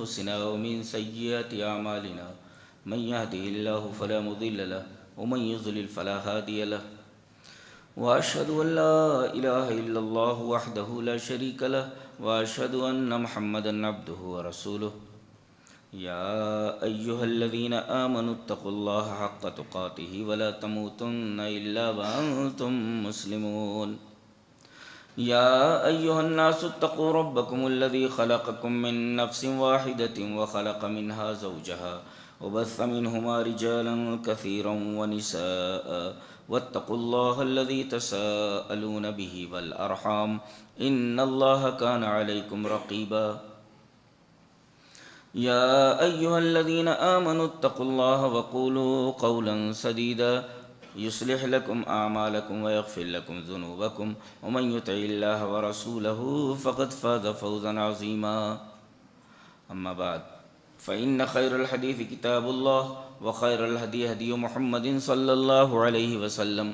أنفسنا ومن سيئات أعمالنا من يهده الله فلا مضل له ومن يضلل فلا هادي له وأشهد أن لا إله إلا الله وحده لا شريك له وأشهد أن محمدا عبده ورسوله يا أيها الذين آمنوا اتقوا الله حق تقاته ولا تموتن إلا وأنتم مسلمون يا أيها الناس اتقوا ربكم الذي خلقكم من نفس واحدة وخلق منها زوجها وبث منهما رجالا كثيرا ونساء واتقوا الله الذي تساءلون به والأرحام إن الله كان عليكم رقيبا يا أيها الذين آمنوا اتقوا الله وقولوا قولا سديدا يصلح لكم أعمالكم ويغفر لكم ذنوبكم ومن يطع الله ورسوله فقد فاز فوزا عظيما أما بعد فإن خير الحديث كتاب الله وخير الهدي هدي محمد صلى الله عليه وسلم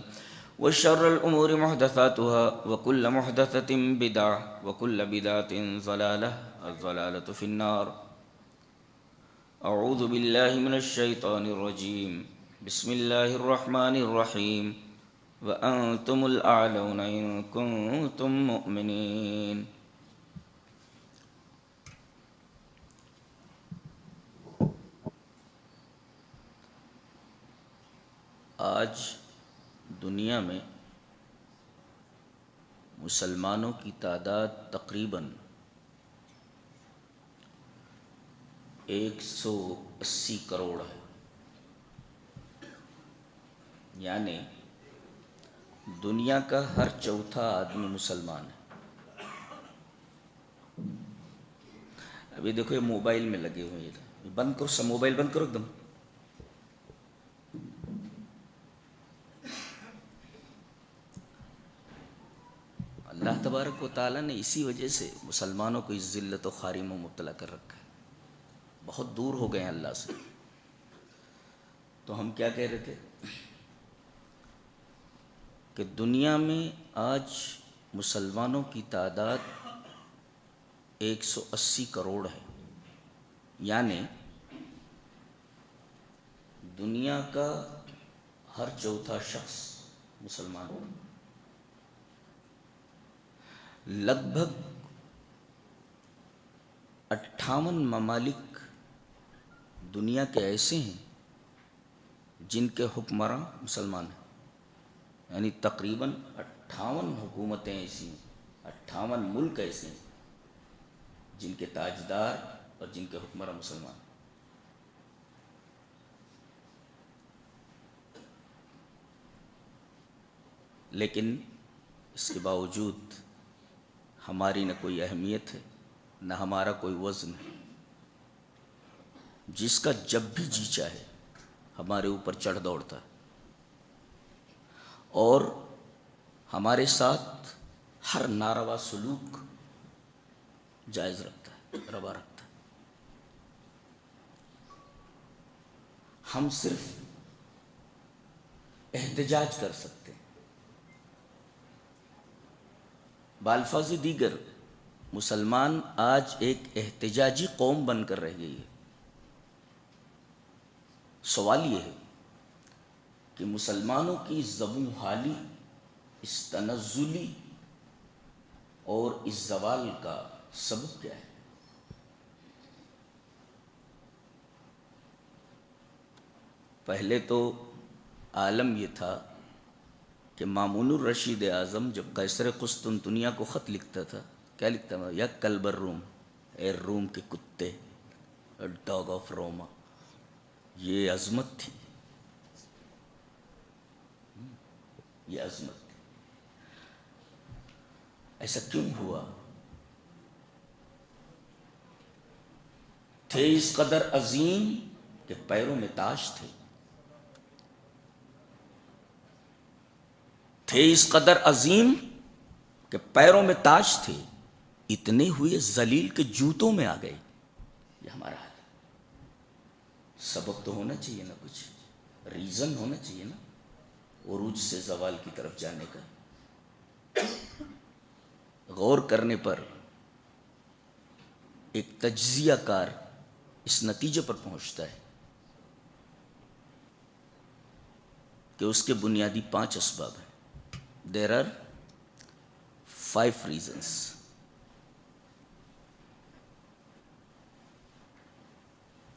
وشر الأمور محدثاتها وكل محدثة بدعة وكل بدعة ضلالة الضلالة في النار أعوذ بالله من الشيطان الرجيم بسم الله الرحمن الرحيم وأنتم الأعلون إن كنتم مؤمنين آج دنیا میں مسلمانوں کی تعداد تقریباً 180 کروڑ ہے، یعنی دنیا کا ہر چوتھا آدمی مسلمان ہے۔ ابھی دیکھو یہ موبائل میں لگے ہوئے ہیں، بند کرو سب، موبائل بند کرو ایک دم۔ اللہ تبارک و تعالیٰ نے اسی وجہ سے مسلمانوں کو اس ذلت و خواری میں مبتلا کر رکھا ہے، بہت دور ہو گئے ہیں اللہ سے۔ تو ہم کیا کہہ رہے تھے کہ دنیا میں آج مسلمانوں کی تعداد 180 کروڑ ہے، یعنی دنیا کا ہر چوتھا شخص مسلمان ہے۔ لگ بھگ 58 ممالک دنیا کے ایسے ہیں جن کے حکمراں مسلمان ہیں، یعنی تقریباً 58 حکومتیں ایسی ہیں، 58 ملک ایسے ہیں جن کے تاجدار اور جن کے حکمراں مسلمان ہیں۔ لیکن اس کے باوجود ہماری نہ کوئی اہمیت ہے، نہ ہمارا کوئی وزن ہے۔ جس کا جب بھی جی چاہے ہمارے اوپر چڑھ دوڑتا ہے اور ہمارے ساتھ ہر ناروا سلوک جائز رکھتا ہے، روا رکھتا ہے۔ ہم صرف احتجاج کر سکتے ہیں۔ بالفاظ دیگر مسلمان آج ایک احتجاجی قوم بن کر رہ گئی ہے۔ سوال یہ ہے کہ مسلمانوں کی زبوں حالی، اس تنزلی اور اس زوال کا سبب کیا ہے؟ پہلے تو عالم یہ تھا کہ مامون الرشید اعظم جب قیصر قسطنطنیہ کو خط لکھتا تھا، کیا لکھتا تھا؟ یا کلب الروم، اے روم کے کتے، ڈاگ آف روما۔ یہ عظمت تھی، یہ عظمت تھی۔ ایسا کیوں ہوا؟ تھے اس قدر عظیم کہ پیروں میں تاج تھے، تھے اس قدر عظیم کہ پیروں میں تاج تھے، اتنے ہوئے ذلیل کے جوتوں میں آ گئے۔ یہ ہمارا حال ہے۔ سبب تو ہونا چاہیے نا، کچھ ریزن ہونا چاہیے نا عروج سے زوال کی طرف جانے کا۔ غور کرنے پر ایک تجزیہ کار اس نتیجے پر پہنچتا ہے کہ اس کے بنیادی 5 اسباب ہیں. There are 5 reasons.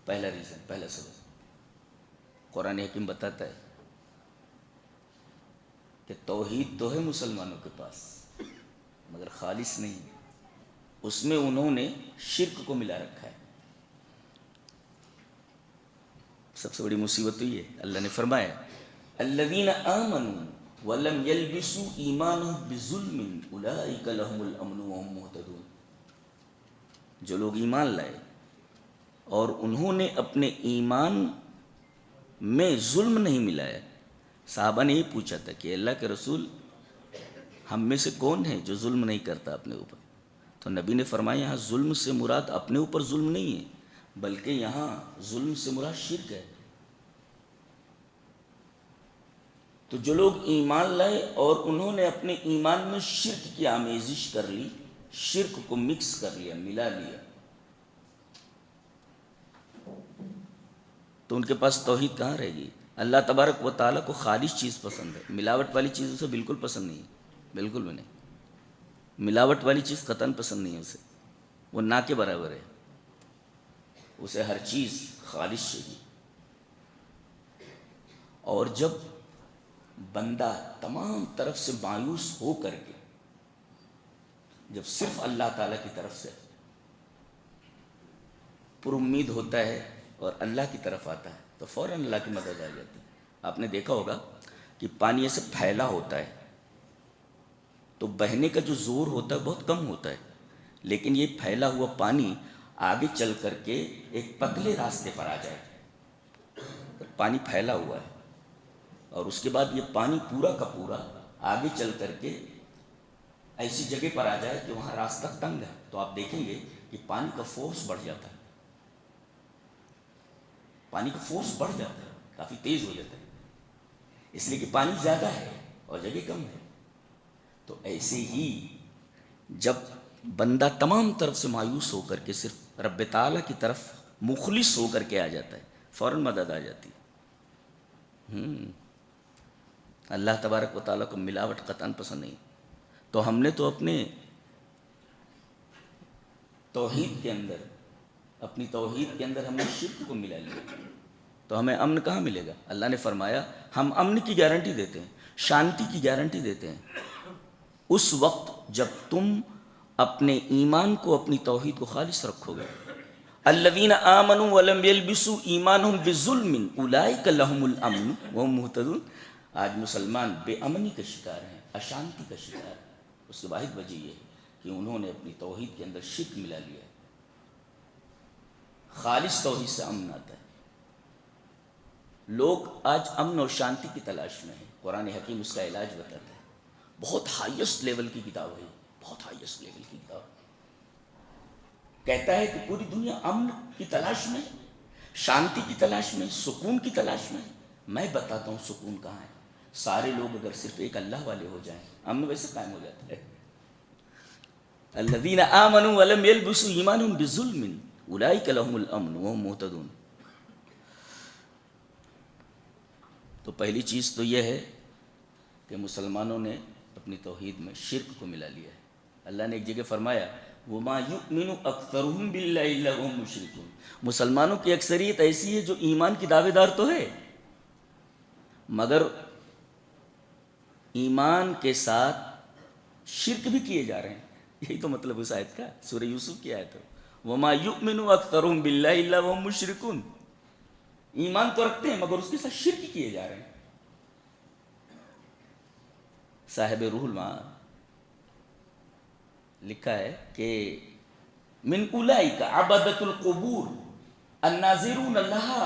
پہلا سبب قرآن حکیم بتاتا ہے کہ توحید تو ہے مسلمانوں کے پاس مگر خالص نہیں، اس میں انہوں نے شرک کو ملا رکھا ہے. سب سے بڑی مصیبت تو یہ ہے. اللہ نے فرمایا الذین آمنوا ولم یلبسوا ایمانهم بظلم اولئک لهم الامن وهم مہتدون. جو لوگ ایمان لائے اور انہوں نے اپنے ایمان میں ظلم نہیں ملایا. صحابہ نے یہ پوچھا تھا کہ اللہ کے رسول ہم میں سے کون ہے جو ظلم نہیں کرتا اپنے اوپر؟ تو نبی نے فرمایا یہاں ظلم سے مراد اپنے اوپر ظلم نہیں ہے بلکہ یہاں ظلم سے مراد شرک ہے. تو جو لوگ ایمان لائے اور انہوں نے اپنے ایمان میں شرک کی آمیزش کر لی، شرک کو مکس کر لیا، ملا لیا، تو ان کے پاس توحید کہاں رہے گی؟ اللہ تبارک و تعالیٰ کو خالص چیز پسند ہے، ملاوٹ والی چیز اسے بالکل پسند نہیں ہے، بالکل بھی نہیں. ملاوٹ والی چیز قطعاً پسند نہیں ہے اسے، وہ نہ کے برابر ہے. اسے ہر چیز خالص چاہیے. اور جب بندہ تمام طرف سے مایوس ہو کر کے جب صرف اللہ تعالیٰ کی طرف سے پر امید ہوتا ہے اور اللہ کی طرف آتا ہے تو فوراً اللہ کی مدد آ جاتی ہے. آپ نے دیکھا ہوگا کہ پانی ایسے پھیلا ہوتا ہے تو بہنے کا جو زور ہوتا ہے بہت کم ہوتا ہے، لیکن یہ پھیلا ہوا پانی آگے چل کر کے ایک پتلے راستے پر آ جائے. پانی پھیلا ہوا ہے اور اس کے بعد یہ پانی پورا کا پورا آگے چل کر کے ایسی جگہ پر آ جائے کہ وہاں راستہ تنگ ہے تو آپ دیکھیں گے کہ پانی کا فورس بڑھ جاتا ہے. پانی کا فورس بڑھ جاتا ہے، کافی تیز ہو جاتا ہے، اس لیے کہ پانی زیادہ ہے اور جگہ کم ہے. تو ایسے ہی جب بندہ تمام طرف سے مایوس ہو کر کے صرف رب تعالیٰ کی طرف مخلص ہو کر کے آ جاتا ہے فوراً مدد آ جاتی ہے. اللہ تبارک و تعالیٰ کو ملاوٹ قطعاً پسند نہیں. تو ہم نے تو اپنے توحید کے اندر، اپنی توحید کے اندر ہم نے شرک کو ملا لیا تو ہمیں امن کہاں ملے گا؟ اللہ نے فرمایا ہم امن کی گارنٹی دیتے ہیں، شانتی کی گارنٹی دیتے ہیں اس وقت جب تم اپنے ایمان کو، اپنی توحید کو خالص رکھو گے. الذین آمنوا ولم یلبسوا ایمانہم بظلم اولئک لہم الامن وہم مہتدون. آج مسلمان بے امنی کا شکار ہیں، اشانتی کا شکار ہیں. اس کی واحد وجہ یہ ہے کہ انہوں نے اپنی توحید کے اندر شرک ملا لیا ہے. خالص توحید سے امن آتا ہے. لوگ آج امن اور شانتی کی تلاش میں ہیں. قرآن حکیم اس کا علاج بتاتا ہے. بہت ہائیسٹ لیول کی کتاب ہے، بہت ہائیسٹ لیول کی کتاب. کہتا ہے کہ پوری دنیا امن کی تلاش میں، شانتی کی تلاش میں، سکون کی تلاش میں. میں بتاتا ہوں سکون کہاں ہے. سارے لوگ اگر صرف ایک اللہ والے ہو جائیں امن ویسے قائم ہو جاتا ہے. الذین آمنوا ولم یلبسوا ایمانہم بظلم اولئک لہم الامن وہم مہتدون. تو پہلی چیز تو یہ ہے کہ مسلمانوں نے اپنی توحید میں شرک کو ملا لیا ہے. اللہ نے ایک جگہ فرمایا وَمَا يُؤْمِنُ أَكْثَرُهُمْ بِاللَّهِ إِلَّا وَهُمْ مُشْرِكُونَ. مسلمانوں کی اکثریت ایسی ہے جو ایمان کی دعوے دار تو ہے مگر ایمان کے ساتھ شرک بھی کیے جا رہے ہیں. یہی تو مطلب اس آیت کا، سورہ یوسف کی آیت ہے وَمَا يُؤْمِنُ أَكْثَرُهُمْ بِاللَّهِ إِلَّا وَهُمْ مُشْرِكُونَ. ایمان تو رکھتے ہیں مگر اس کے ساتھ شرک کیے جا رہے ہیں. صاحب روح المعانی لکھا ہے کہ من اولئک عبدۃ القبور الناظرون لها،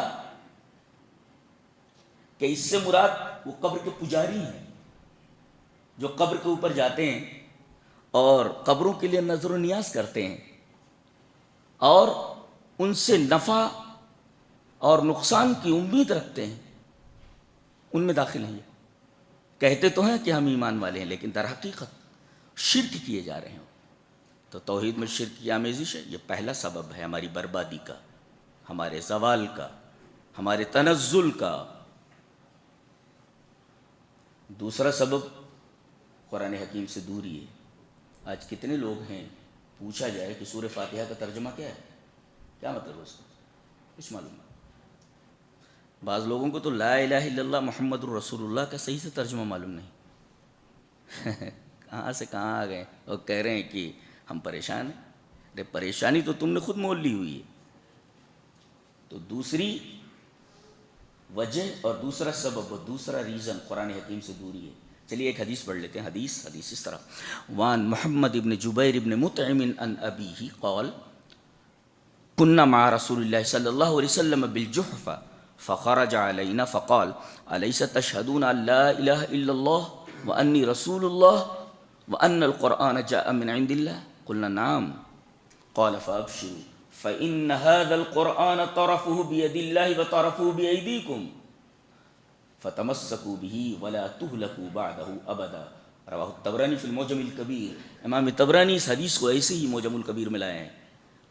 کہ اس سے مراد وہ قبر کے پجاری ہیں جو قبر کے اوپر جاتے ہیں اور قبروں کے لیے نظر و نیاز کرتے ہیں اور ان سے نفع اور نقصان کی امید رکھتے ہیں. ان میں داخل نہیں ہے. کہتے تو ہیں کہ ہم ایمان والے ہیں لیکن در حقیقت شرک کیے جا رہے ہیں. تو توحید میں شرک کی آمیزش ہے، یہ پہلا سبب ہے ہماری بربادی کا. ہمارے زوال کا، ہمارے تنزل کا۔ دوسرا سبب قرآن حکیم سے دوری ہے۔ آج کتنے لوگ ہیں پوچھا جائے کہ سورہ فاتحہ کا ترجمہ کیا ہے، کیا مطلب ہے اس کا، کچھ معلوم نہیں۔ بعض لوگوں کو تو لا الہ الا اللہ محمد الرسول اللہ کا صحیح سے ترجمہ معلوم نہیں۔ کہاں سے کہاں آ گئے اور کہہ رہے ہیں کہ ہم پریشان ہیں۔ ارے پریشانی تو تم نے خود مول لی ہوئی ہے۔ تو دوسری وجہ اور دوسرا سبب اور دوسرا ریزن قرآن حکیم سے دوری ہے۔ چلیے ایک حدیث پڑھ لیتے ہیں۔ حدیث اس طرح، وان محمد ابن جبیر ابن مطعم عن ابیہ قال كنا مع رسول اللہ صلی اللہ علیہ وسلم بالجحفہ فخرج علینا فقال الیس تشہدون ان لا الہ الا اللہ وانی رسول اللہ وان القرآن جاء من عند اللہ قلنا نعم قال فابشروا فإن هذا القرآن طرفه بيد الله وطرفه بأيديكم فتمسكوا به ولا تهلكوا بعده أبدا۔ رواہ الطبرانی فی المعجم الکبیر۔ امام طبرانی اس حدیث کو ایسے ہی معجم الکبیر میں لائے ہیں۔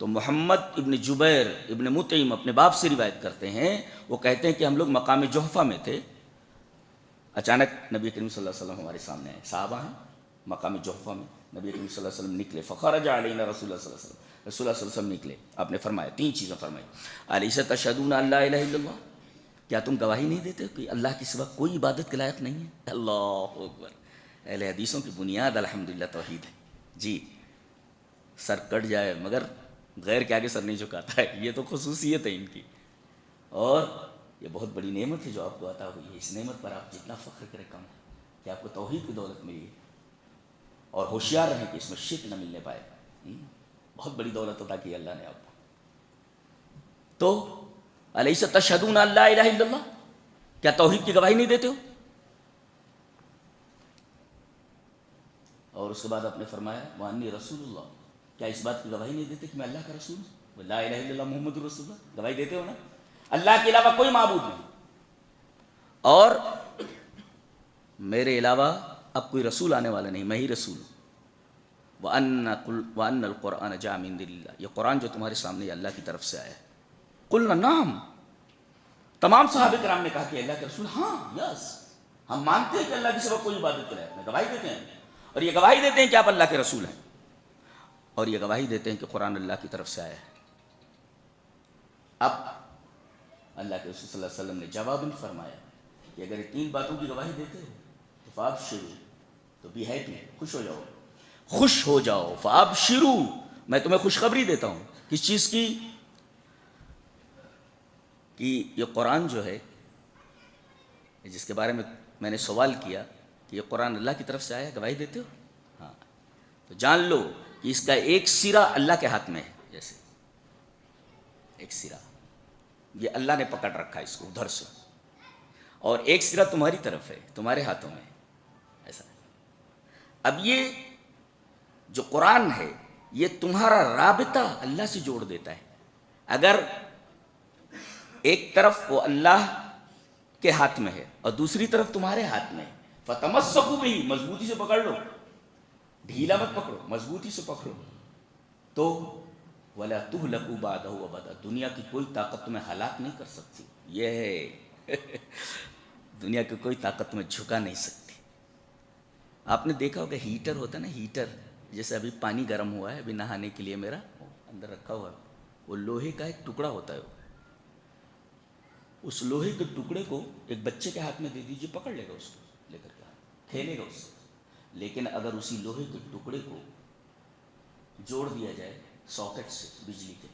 تو محمد ابن جبیر ابن مطعم اپنے باپ سے روایت کرتے ہیں، وہ کہتے ہیں کہ ہم لوگ مقام جحفہ میں تھے، اچانک نبی کریم صلی اللہ علیہ وسلم ہمارے سامنے آئے، صحابہ ہیں مقام جحفہ میں، نبی کریم صلی اللہ علیہ وسلم نکلے، فخرج علینا رسول اللہ صلی اللہ علیہ وسلم، رسول اللہ صلی اللہ علیہ وسلم نکلے، آپ نے فرمایا تین چیزیں فرمائی، الیس تشہدون ان لا الہ الا اللہ، کیا تم گواہی نہیں دیتے کہ اللہ کے سوا کوئی عبادت کے لائق نہیں ہے؟ اللہ اکبر۔ اہل حدیثوں کی بنیاد الحمدللہ توحید ہے جی، سر کٹ جائے مگر غیر کے آگے سر نہیں جھکاتا ہے، یہ تو خصوصیت ہے ان کی، اور یہ بہت بڑی نعمت ہے جو آپ کو عطا ہوئی ہے۔ اس نعمت پر آپ جتنا فخر کریں کم ہے کہ آپ کو توحید کی دولت ملی ہے، اور ہوشیار رہیں کہ اس میں شرک نہ ملنے پائے۔ بہت بڑی دولت عطا کی اللہ نے آپ کو۔ تو الیس تشہدون ان لا الہ الا اللہ، کیا توحید کی گواہی نہیں دیتے ہو؟ اور اس کے بعد آپ نے فرمایا وانی رسول اللہ، کیا اس بات کی گواہی نہیں دیتے کہ میں اللہ کا رسول ہوں؟ لا الہ الا اللہ محمد رسول اللہ، گواہی دیتے ہو نا؟ اللہ کے علاوہ کوئی معبود نہیں، اور میرے علاوہ اب کوئی رسول آنے والا نہیں، میں ہی رسول ہوں۔ وَأَنَّ الْقُرْآنَ جَاءَ مِن عِندِ اللَّهِ، یہ قرآن جو تمہارے سامنے یہ اللہ کی طرف سے آیا ہے۔ قُلْنَا نعم، تمام صحابہ کرام نے کہا کہ اللہ کے رسول، ہاں یس، ہم مانتے ہیں کہ اللہ کے سوا کوئی عبادت کے لائق نہیں، گواہی دیتے ہیں، اور یہ گواہی دیتے ہیں کہ آپ اللہ کے رسول ہیں، اور یہ گواہی دیتے ہیں کہ قرآن اللہ کی طرف سے آیا ہے۔ اب اللہ کے رسول صلی اللہ علیہ وسلم نے جواب فرمایا کہ اگر یہ تین باتوں کی گواہی دیتے ہو تو فابشروا، تو بی ہیپی، خوش ہو جاؤ، خوش ہو جاؤ، فابشروا، میں تمہیں خوشخبری دیتا ہوں۔ کس چیز کی؟ کہ یہ قرآن جو ہے، جس کے بارے میں میں نے سوال کیا کہ یہ قرآن اللہ کی طرف سے آیا ہے، گواہی دیتے ہو؟ ہاں، تو جان لو کہ اس کا ایک سرا اللہ کے ہاتھ میں ہے، جیسے ایک سرا یہ اللہ نے پکڑ رکھا ہے اس کو ادھر سے، اور ایک سرا تمہاری طرف ہے، تمہارے ہاتھوں میں، ایسا۔ اب یہ جو قرآن ہے یہ تمہارا رابطہ اللہ سے جوڑ دیتا ہے۔ اگر ایک طرف وہ اللہ کے ہاتھ میں ہے اور دوسری طرف تمہارے ہاتھ میں ہے، فتمسکوا بہ، مضبوطی سے پکڑ لو، ڈھیلا مت پکڑو، مضبوطی سے پکڑو، تو ولا تہلکوا بعدہ ابدا، دنیا کی کوئی طاقت تمہیں ہلاک نہیں کر سکتی۔ یہ ہے دنیا کی کوئی طاقت تمہیں جھکا نہیں سکتی۔ آپ نے دیکھا ہوگا ہیٹر ہوتا ہے نا، ہیٹر، جیسے ابھی پانی گرم ہوا ہے، ابھی نہانے کے لیے میرا اندر رکھا ہوا ہے، وہ لوہے کا ایک ٹکڑا ہوتا ہے، اس لوہے کے ٹکڑے کو ایک بچے کے ہاتھ میں دے دیجیے، پکڑ لے گا اس کو، لے کر کے کھیلے گا اس سے۔ لیکن اگر اسی لوہے کے ٹکڑے کو جوڑ دیا جائے ساکٹ سے بجلی کے،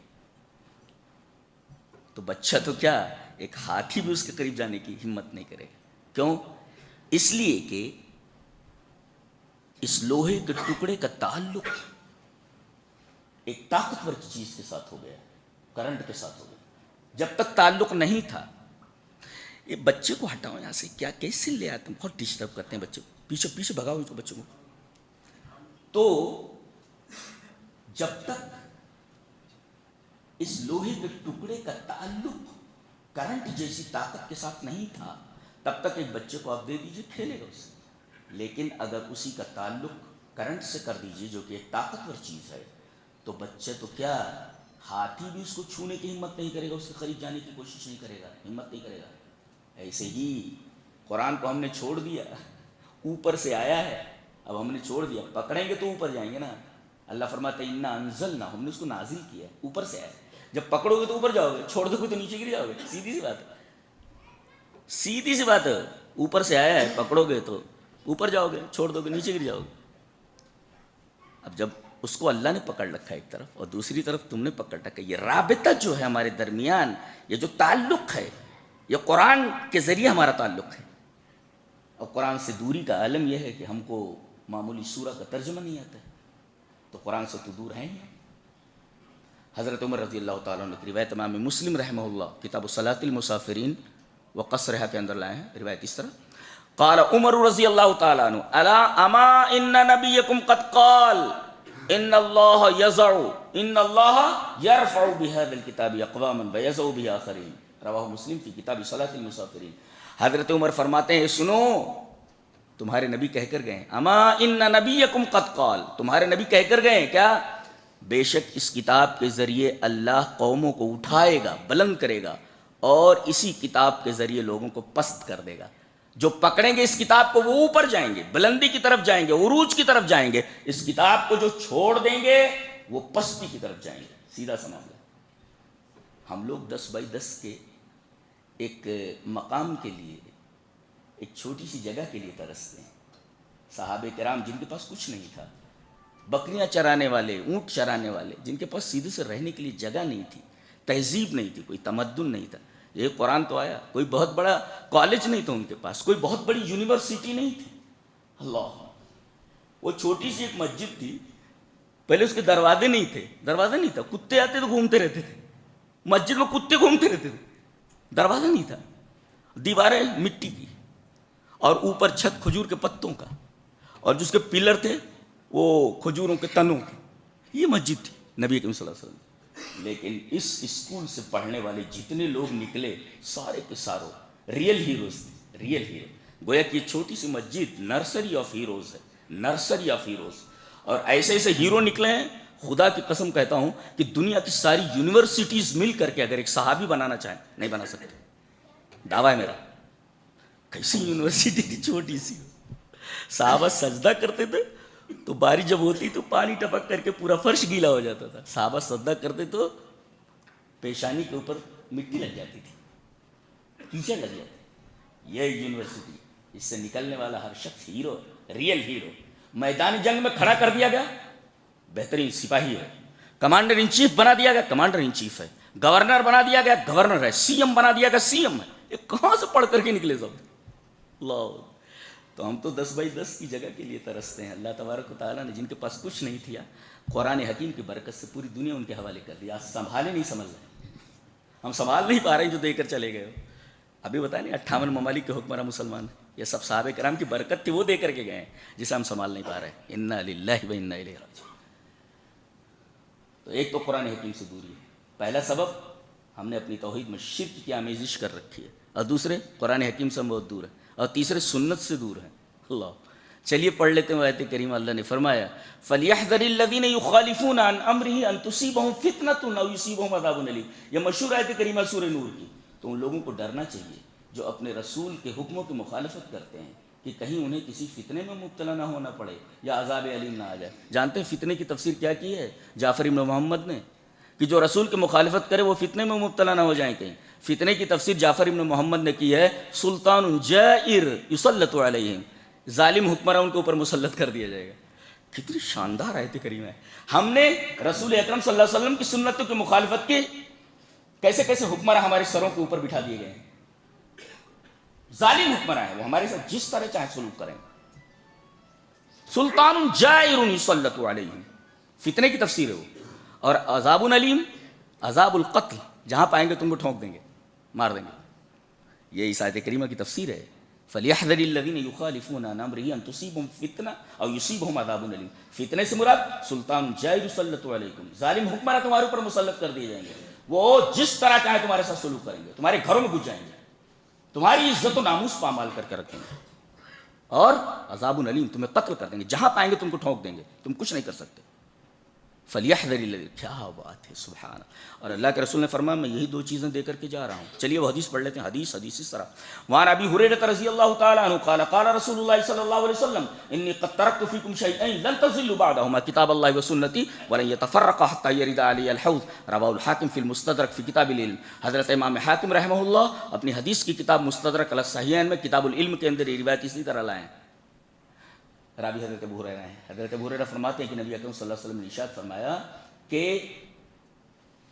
تو بچہ تو کیا، ایک ہاتھی بھی اس کے قریب جانے کی ہمت نہیں کرے گا۔ کیوں؟ اس لیے کہ اس لوہے کے ٹکڑے کا تعلق ایک طاقتور چیز کے ساتھ ہو گیا، کرنٹ کے ساتھ ہو گیا۔ جب تک تعلق نہیں تھا، یہ بچے کو ہٹاؤ یہاں سے، کیا کیسے لے آتے ہیں، بہت ڈسٹرب کرتے ہیں بچے کو، پیچھے پیچھے بھگاؤ اس کو، بچوں کو۔ تو جب تک اس لوہے کے ٹکڑے کا تعلق کرنٹ جیسی طاقت کے ساتھ نہیں تھا، تب تک ایک بچے کو آپ دے دیجئے، کھیلے گا اس سے۔ لیکن اگر اسی کا تعلق کرنٹ سے کر دیجئے، جو کہ ایک طاقتور چیز ہے، تو بچے تو کیا ہاتھی بھی اس کو چھونے کی ہمت نہیں کرے گا، اس کے قریب جانے کی کوشش نہیں کرے گا، ہمت نہیں کرے گا۔ ایسے ہی قرآن کو ہم نے چھوڑ دیا، اوپر سے آیا ہے، اب ہم نے چھوڑ دیا، پکڑیں گے تو اوپر جائیں گے نا۔ اللہ فرماتا ہے انا انزلنا، ہم نے اس کو نازل کیا ہے، اوپر سے آیا ہے۔ جب پکڑو گے تو اوپر جاؤ گے، چھوڑ دو گے تو نیچے گر جاؤ گے، سیدھی سی بات ہے، سیدھی سی بات ہے۔ اوپر سے آیا ہے، پکڑو گے تو اوپر جاؤ گے، چھوڑ دو گے نیچے گر جاؤ گے۔ اب جب اس کو اللہ نے پکڑ رکھا ہے ایک طرف اور دوسری طرف تم نے پکڑ رکھا ہے، یہ رابطہ جو ہے ہمارے درمیان، یہ جو تعلق ہے، یہ قرآن کے ذریعے ہمارا تعلق ہے۔ اور قرآن سے دوری کا عالم یہ ہے کہ ہم کو معمولی سورہ کا ترجمہ نہیں آتا ہے، تو قرآن سے تو دور ہیں ہی۔ حضرت عمر رضی اللہ تعالیٰ عنہ کی روایت امام مسلم رحمہ اللہ کتاب صلاۃ المسافرین و قصرها کے اندر لائے ہیں، روایت اس طرح قال عمر رضی اللہ تعالیٰ عنہ الا اما ان نبیکم قد قال ان اللہ یضع ان اللہ یرفع بهذا الكتاب اقواما ویضع به آخرین، رواہ مسلم فی کتاب صلاۃ المسافرین۔ حضرت عمر فرماتے ہیں سنو، تمہارے نبی کہہ کر گئے، اما ان نبیکم قد قال، تمہارے نبی کہہ کر گئے کیا؟ بے شک اس کتاب کے ذریعے اللہ قوموں کو اٹھائے گا، بلند کرے گا، اور اسی کتاب کے ذریعے لوگوں کو پست کر دے گا۔ جو پکڑیں گے اس کتاب کو وہ اوپر جائیں گے، بلندی کی طرف جائیں گے، عروج کی طرف جائیں گے۔ اس کتاب کو جو چھوڑ دیں گے وہ پستی کی طرف جائیں گے۔ سیدھا سا معاملہ۔ ہم لوگ 10x10 کے ایک مقام کے لیے، ایک چھوٹی سی جگہ کے لیے ترستے ہیں۔ صحابہ کرام جن کے پاس کچھ نہیں تھا، بکریاں چرانے والے، اونٹ چرانے والے، جن کے پاس سیدھے سے رہنے کے لیے جگہ نہیں تھی، تہذیب نہیں تھی، کوئی تمدن نہیں تھا، یہ قرآن تو آیا، کوئی بہت بڑا کالج نہیں تھا ان کے پاس، کوئی بہت بڑی یونیورسٹی نہیں تھی۔ اللہ، وہ چھوٹی سی ایک مسجد تھی، پہلے اس کے دروازے نہیں تھے، دروازہ نہیں تھا، کتے آتے تو گھومتے رہتے تھے، مسجد میں کتے گھومتے رہتے تھے، دروازہ نہیں تھا، دیواریں مٹی کی، اور اوپر چھت کھجور کے پتوں کا، اور جس کے پلر تھے وہ کھجوروں کے تنوں کے، یہ مسجد تھی نبی کریم صلی اللہ علیہ وسلم۔ لیکن اس اسکول سے پڑھنے والے جتنے لوگ نکلے، سارے کے ساروں ریئل ہیروز تھے، ریئل ہیرو۔ گویا کہ یہ چھوٹی سی مسجد نرسری آف ہیروز ہے، نرسری آف ہیروز۔ اور ایسے ایسے ہیرو نکلے ہیں، خدا کی قسم کہتا ہوں کہ دنیا کی ساری یونیورسٹیز مل کر کے اگر ایک صحابی بنانا چاہیں نہیں بنا سکتے، دعویٰ ہے میرا۔ کیسی یونیورسٹی تھی، چھوٹی سی، صحابہ سجدہ کرتے تھے تو بارش جب ہوتی تو پانی ٹپک کر کے پورا فرش گیلا ہو جاتا تھا، صحابہ سجدہ کرتے تو پیشانی کے اوپر مٹی لگ جاتی تھی، کیچڑ لگ جاتی۔ یہ یونیورسٹی، اس سے نکلنے والا ہر شخص ہیرو، ریئل ہیرو۔ میدان جنگ میں کھڑا کر دیا گیا، بہترین سپاہی ہے۔ کمانڈر ان چیف بنا دیا گیا، کمانڈر ان چیف ہے۔ گورنر بنا دیا گیا، گورنر ہے۔ سی ایم بنا دیا گیا، سی ایم ہے۔ یہ کہاں سے پڑھ کر کے نکلے سب؟ اللہ، تو ہم تو 10x10 کی جگہ کے لیے ترستے ہیں۔ اللہ تبارک و تعالیٰ نے جن کے پاس کچھ نہیں تھا، قرآن حکیم کی برکت سے پوری دنیا ان کے حوالے کر دیا۔ سنبھالے نہیں، سمجھ رہے، ہم سنبھال نہیں پا رہے ہیں جو دے کر چلے گئے ہو۔ ابھی بتائیں 58 ممالک کے حکمراں مسلمان، یہ سب صحابہ کرام کی برکت تھی، وہ دے کر کے گئے ہیں جسے ہم سنبھال نہیں پا رہے۔ انا للہ و انا الیہ راجعون۔ تو ایک تو قرآن حکیم سے دوری ہے، پہلا سبب ہم نے اپنی توحید میں شرک کی آمیزش کر رکھی ہے، اور دوسرے قرآن حکیم سے ہم بہت دور ہیں، اور تیسرے سنت سے دور ہیں۔ اللہ، چلیے پڑھ لیتے ہیں آیت کریمہ۔ اللہ نے فرمایا فَلْيَحْذَرِ الَّذِينَ يُخَالِفُونَ عَنْ أَمْرِهِ أَن تُصِيبَهُمْ فِتْنَةٌ أَوْ يُصِيبَهُمْ عَذَابٌ أَلِيمٌ۔ یہ مشہور آیت کریمہ سورہ نور کی۔ تو ان لوگوں کو ڈرنا چاہیے جو اپنے رسول کے حکموں کی مخالفت کرتے ہیں کہ کہیں انہیں کسی فتنے میں مبتلا نہ ہونا پڑے یا عذاب علیم نہ آ جائے۔ جانتے ہیں فتنے کی تفسیر کیا کی ہے جعفر ابن محمد نے؟ کہ جو رسول کی مخالفت کرے وہ فتنے میں مبتلا نہ ہو جائیں کہیں۔ فتنے کی تفسیر جعفر ابن محمد نے کی ہے سلطان جائر یسلط علیہم، ظالم حکمراں ان کے اوپر مسلط کر دیا جائے گا۔ کتنی شاندار آیت کریمہ ہے۔ ہم نے رسول اکرم صلی اللہ علیہ وسلم کی سنتوں کی مخالفت کی، کیسے کیسے حکمراں ہمارے سروں کے اوپر بٹھا دیے گئے ہیں۔ ظالم حکمراں ہیں، وہ ہمارے ساتھ جس طرح چاہے سلوک کریں۔ سلطان جائر یسلط علیہم، فتنے کی تفسیر ہے وہ۔ اور عذاب علیم، عذاب القتل، جہاں پائیں گے تم کو ٹھونک دیں گے، مار دیں گے۔ یہ اس آیت کریمہ کی تفسیر ہے۔ فَلْيَحْذَرِ الَّذِينَ يُخَالِفُونَ عَنْ أَمْرِهِ أَن تُصِيبَهُمْ فِتْنَةٌ أَوْ يُصِيبَهُمْ عَذَابٌ أَلِيمٌ۔ فتنے سے مراد سلطان جائر یسلط علیکم، ظالم حکمراں تمہارے اوپر مسلط کر دیے جائیں گے، وہ جس طرح چاہے تمہارے ساتھ سلوک کریں گے، تمہارے گھروں میں گھس جائیں گے، تمہاری عزت و ناموس پامال کر کے رکھیں گے، اور عذاب علیم، تمہیں قتل کر دیں گے، جہاں پائیں گے تم کو ٹھونک دیں گے، تم کچھ نہیں کر سکتے۔ فلیحذر الذین، کیا بات ہے سبحان. اور اللہ کے رسول نے فرمایا میں یہی دو چیزیں دے کر کے جا رہا ہوں. چلیے وہ حدیث پڑھ لیتے ہیں. حدیث اس طرح. وعن ابی ہریرہ رضی اللہ تعالی عنہ قال قال رسول اللہ صلی اللہ علیہ وسلم انی قد ترکت فیکم شیئین لن تضلوا بعدہما کتاب اللہ وسنتی ولن یتفرقا حتی یرد علی الحوض. رواہ الحاکم فی المستدرک فی کتاب العلم. حضرت امام حاکم رحمہ اللہ اپنی حدیث کی کتاب مستدرک علی الصحیحین میں کتاب العلم کے اندر یہ روایت اسی طرح لائے ہیں. راوی حضرت ابو ہریرہ ہیں. حضرت ابو ہریرہ فرماتے ہیں کہ نبی اکرم صلی اللہ علیہ وسلم نے ارشاد فرمایا کہ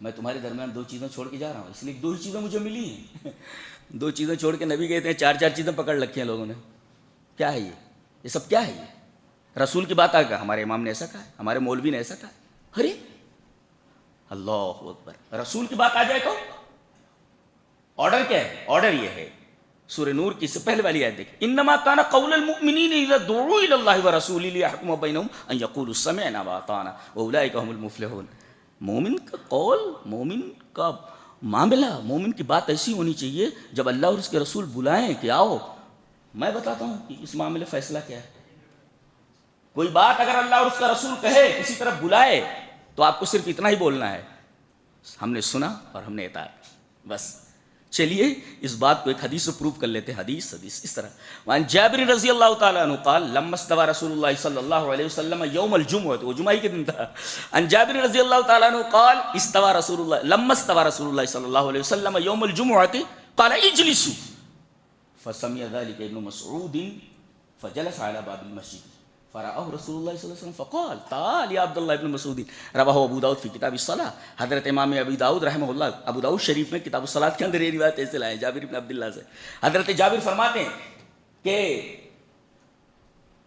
میں تمہارے درمیان دو چیزیں چھوڑ کے جا رہا ہوں. اس لیے دو ہی چیزیں مجھے ملی ہیں. دو چیزیں چھوڑ کے نبی کہتے ہیں چار چیزیں پکڑ رکھی ہیں لوگوں نے. کیا ہے یہ سب کیا ہے یہ؟ رسول کی بات آ گیا. ہمارے امام نے ایسا کہا ہے, ہمارے مولوی نے ایسا کہا ہے. ارے اللہ اکبر, رسول کی بات آ جائے تو آرڈر کیا ہے؟ آرڈر یہ ہے سورہ نور کی سے پہلے والی آیت دیکھ, انما کان قول المؤمنین اذا دعوا الی اللہ ورسولہ لیحکم بینہم ان یقولوا سمعنا واطعنا واولئک هم المفلحون. مومن کا قول, مومن کا معاملہ, مومن کی بات ایسی ہونی چاہیے جب اللہ اور اس کے رسول بلائیں کہ آؤ میں بتاتا ہوں کہ اس معاملے فیصلہ کیا ہے. کوئی بات اگر اللہ اور اس کا رسول کہے کسی طرف بلائے تو آپ کو صرف اتنا ہی بولنا ہے, ہم نے سنا اور ہم نے اطاعت, بس. چلیے اس بات کو ایک حدیث سے پروف کر لیتے ہیں. حدیث اس طرح. وعن جابر رضی اللہ تعالیٰ عنہ قال لما استوى رسول اللہ صلی اللہ علیہ وسلم یوم الجمعہ, وہ جمعہ ہی کے دن تھا. عن جابر رضی اللہ تعالیٰ عنہ قال استوى رسول اللہ لما استوى رسول اللہ صلی اللہ علیہ وسلم یوم الجمعہ قال اجلسوا فسمع ذلك ابن مسعود فجلس على باب المسجد فرآه رسول اللہ صلی اللہ علیہ وسلم فقال تعال یا عبد اللہ ابن مسعود. رواہ ابو داؤد فی کتاب الصلاۃ. حضرت امام ابی داؤد رحمہ اللہ ابو داؤد شریف میں کتاب الصلاۃ کے اندر یہ روایت ایسے لائے جابر بن عبداللہ سے. حضرت جابر فرماتے ہیں کہ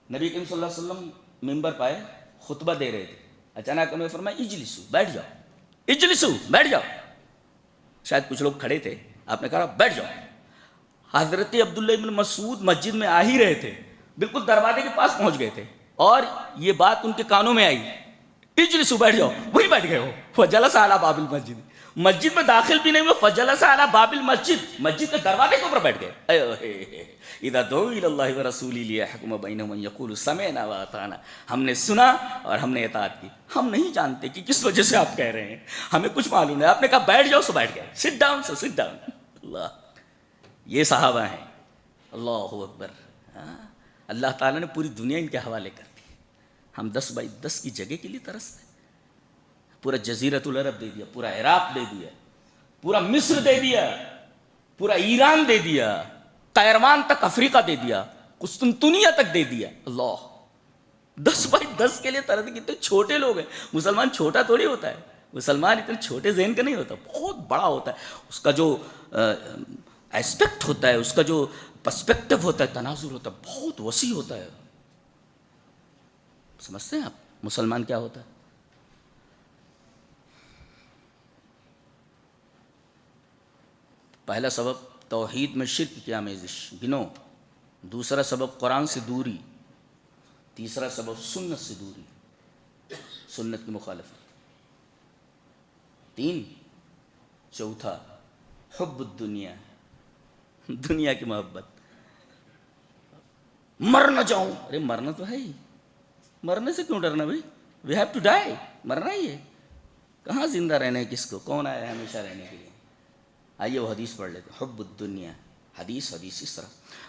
نبی کریم صلی اللہ علیہ وسلم ممبر پائے خطبہ دے رہے تھے, اچانک انہوں نے فرمایا اجلسوا, بیٹھ جاؤ, اجلسوا, بیٹھ جاؤ. شاید کچھ لوگ کھڑے تھے, آپ نے کہا بیٹھ جاؤ. حضرت عبداللہ ابن مسعود مسجد میں آ ہی رہے تھے, بالکل دروازے کے پاس پہنچ گئے تھے اور یہ بات ان کے کانوں میں آئی, اجلسوا, بیٹھ جاؤ. وہی بیٹھ گئے ہو. فجلس علی باب المسجد, مسجد میں داخل بھی نہیں ہوئے, فجلس علی باب المسجد, مسجد کے دروازے کے اوپر بیٹھ گئے. اذا دعوا الی اللہ ورسولہ لیحکم بینہم ان یقولوا سمعنا واطعنا, ہم نے سنا اور ہم نے اطاعت کی. ہم نہیں جانتے کہ کس وجہ سے آپ کہہ رہے ہیں, ہمیں کچھ معلوم نہیں. آپ نے کہا بیٹھ جاؤ, سو بیٹھ گئے. سٹ ڈاؤن, سو سٹ ڈاؤن. اللہ, یہ صحابہ ہیں. اللہ اکبر. اللہ تعالیٰ نے پوری دنیا ان کے حوالے کر دی. ہم 10x10 کی جگہ کے لیے ترستے. پورا جزیرۃ العرب دے دیا, پورا عراق دے دیا, پورا مصر دے دیا, پورا ایران دے دیا, قیروان تک افریقہ دے دیا, قسطنطنیہ تک دے دیا. اللہ, 10x10 کے لیے ترستے. کتنے چھوٹے لوگ ہیں. مسلمان چھوٹا تھوڑی ہوتا ہے, مسلمان اتنے چھوٹے ذہن کا نہیں ہوتا, بہت بڑا ہوتا ہے. اس کا جو ایسپیکٹ ہوتا ہے, اس کا جو پرسپیکٹو ہوتا ہے, تناظر ہوتا ہے, بہت وسیع ہوتا ہے. سمجھتے ہیں آپ مسلمان کیا ہوتا ہے؟ پہلا سبب توحید میں شرک کی آمیزش, گنو. دوسرا سبب قرآن سے دوری. تیسرا سبب سنت سے دوری, سنت کی مخالفت. 3, چوتھا حب الدنیا, دنیا کی محبت. مر نہ جاؤں, ارے مرنا تو ہے ہی, مرنے سے کیوں ڈرنا بھائی؟ وی ہیو ٹو ڈائی, مرنا ہی ہے. کہاں زندہ رہنا ہے کس کو, کون آیا ہے ہمیشہ رہنے کے لیے؟ آئیے وہ حدیث پڑھ لیتے. حب الدنیا, حدیث اس طرح.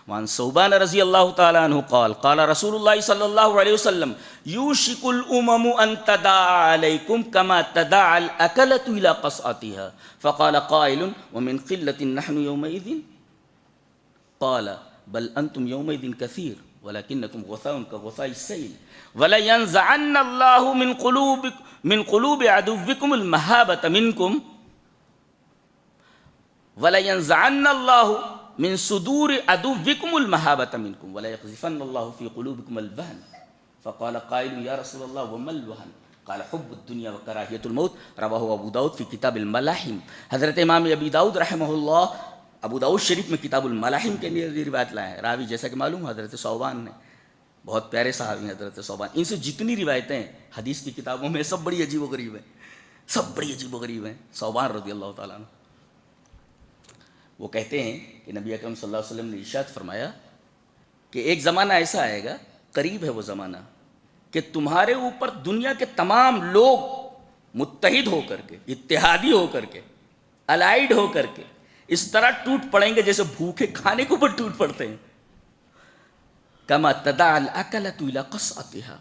وعن ثوبان رضی اللہ تعالی عنہ قال قال رسول اللہ صلی اللہ علیہ وسلم یوشک الامم ان تداعى علیکم کما تداعى الاکلۃ الى قصعتها فقال قائل ومن قلة نحن یومئذ قال بل انتم یومئذ کثیر ولکنکم غثاء كغثاء السیل ولینزعن اللہ من قلوب عدوکم المہابۃ منکم وَلَيَنزَعَنَّ اللَّهُ مِن صُدُورِ عَدُوِّكُمُ الْمَهَابَةَ مِنكُمْ وَلَيَقْذِفَنَّ اللَّهُ فِي قُلُوبِكُمُ الْوَهْنَ فَقَالَ قَائِلٌ يَا رَسُولَ اللَّهِ وَمَا الْوَهْنُ قَالَ حُبُّ الدُّنْيَا وَكَرَاهِيَةُ الْمَوْتِ رواہ ابو داؤد فی کتاب الملاحم. حضرت امام ابی داؤد رحمہ اللہ ابو داؤد شریف میں کتاب الملاحم کے لیے روایت لائے ہیں. راوی جیسا کہ معلوم حضرت ثوبان نے, بہت پیارے صحابی ہیں حضرت ثوبان. ان سے جتنی روایتیں حدیث کی کتابوں میں سب بڑی عجیب و غریب ہیں, سب بڑی عجیب و غریب ہیں. ثوبان رضی اللہ تعالیٰ عنہ وہ کہتے ہیں کہ نبی اکرم صلی اللہ علیہ وسلم نے ارشاد فرمایا کہ ایک زمانہ ایسا آئے گا, قریب ہے وہ زمانہ, کہ تمہارے اوپر دنیا کے تمام لوگ متحد ہو کر کے، اتحادی ہو کر کے، الائیڈ ہو کر کے اس طرح ٹوٹ پڑیں گے جیسے بھوکے کھانے کے اوپر ٹوٹ پڑتے ہیں. کما تداعی الاکلۃ الی قصعتھا،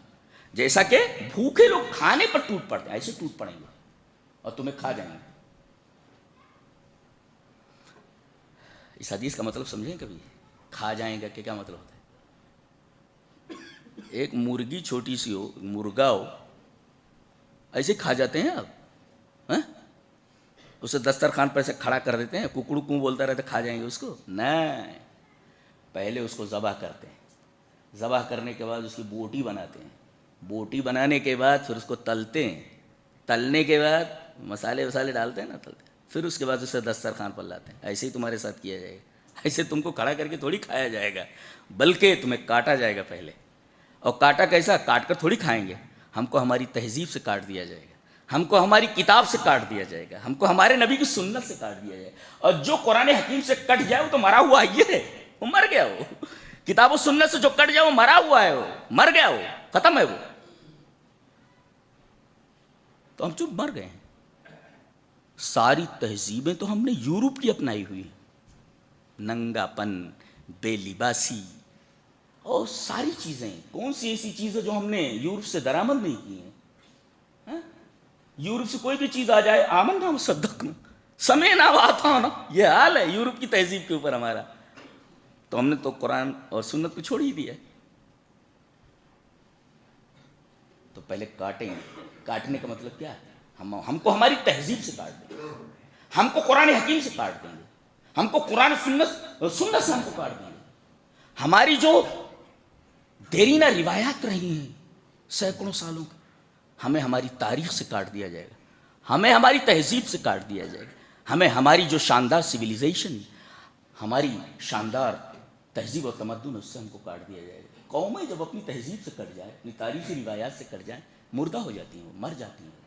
جیسا کہ بھوکے لوگ کھانے پر ٹوٹ پڑتے ہیں ایسے ٹوٹ پڑیں گے اور تمہیں کھا جائیں گے. اس حدیث کا مطلب سمجھیں کبھی؟ کھا جائیں گا کہ کیا مطلب ہوتا ہے؟ ایک مرغی چھوٹی سی ہو، مرغا ہو، ایسے کھا جاتے ہیں آپ؟ اسے دسترخوان پر ایسے کھڑا کر دیتے ہیں، ککڑو کوں بولتا رہتا کھا جائیں گے اس کو؟ نہیں، پہلے اس کو ذبح کرتے ہیں، ذبح کرنے کے بعد اس کی بوٹی بناتے ہیں، بوٹی بنانے کے بعد پھر اس کو تلتے ہیں، تلنے کے بعد مسالے وسالے ڈالتے ہیں نا، تلتے ہیں، پھر اس کے بعد اسے دسترخوان پر لاتے ہیں. ایسے ہی تمہارے ساتھ کیا جائے گا، ایسے تم کو کھڑا کر کے تھوڑی کھایا جائے گا، بلکہ تمہیں کاٹا جائے گا پہلے. اور کاٹا کیسا؟ کاٹ کر تھوڑی کھائیں گے، ہم کو ہماری تہذیب سے کاٹ دیا جائے گا، ہم کو ہماری کتاب سے کاٹ دیا جائے گا، ہم کو ہمارے نبی کی سنت سے کاٹ دیا جائے گا. اور جو قرآن حکیم سے کٹ جائے وہ تو مرا ہوا یہ ہے، وہ مر گیا. وہ کتاب و سنت سے جو کٹ جائے وہ مرا ہوا ہے، وہ مر گیا، وہ ختم ہے. وہ تو ہم چپ مر گئے ہیں. ساری تہذیبیں تو ہم نے یورپ کی اپنائی ہوئی ہیں، ننگا پن، بے لباسی اور ساری چیزیں. کون سی ایسی چیز ہے جو ہم نے یورپ سے درآمد نہیں کی ہیں؟ یورپ سے کوئی بھی چیز آ جائے آمنا وصدقنا سمعنا واطعنا، یہ حال ہے یورپ کی تہذیب کے اوپر ہمارا. تو ہم نے تو قرآن اور سنت کو چھوڑ ہی دیا. تو پہلے کاٹیں. کاٹنے کا مطلب کیا ہے؟ ہم کو ہماری تہذیب سے کاٹ دیں گے، ہم کو قرآن حکیم سے کاٹ دیں گے، ہم کو قرآن سنت سے ہم کو کاٹ دیں گے. ہماری جو دیرینہ روایات رہی ہیں سینکڑوں سالوں کی، ہمیں ہماری تاریخ سے کاٹ دیا جائے گا، ہمیں ہماری تہذیب سے کاٹ دیا جائے گا، ہمیں ہماری جو شاندار سویلائزیشن، ہماری شاندار تہذیب و تمدن، اس سے ہم کو کاٹ دیا جائے گا. قومیں جب اپنی تہذیب سے کٹ جائیں، اپنی تاریخی روایات سے کٹ جائیں، مردہ ہو جاتی ہیں، مر جاتی ہیں.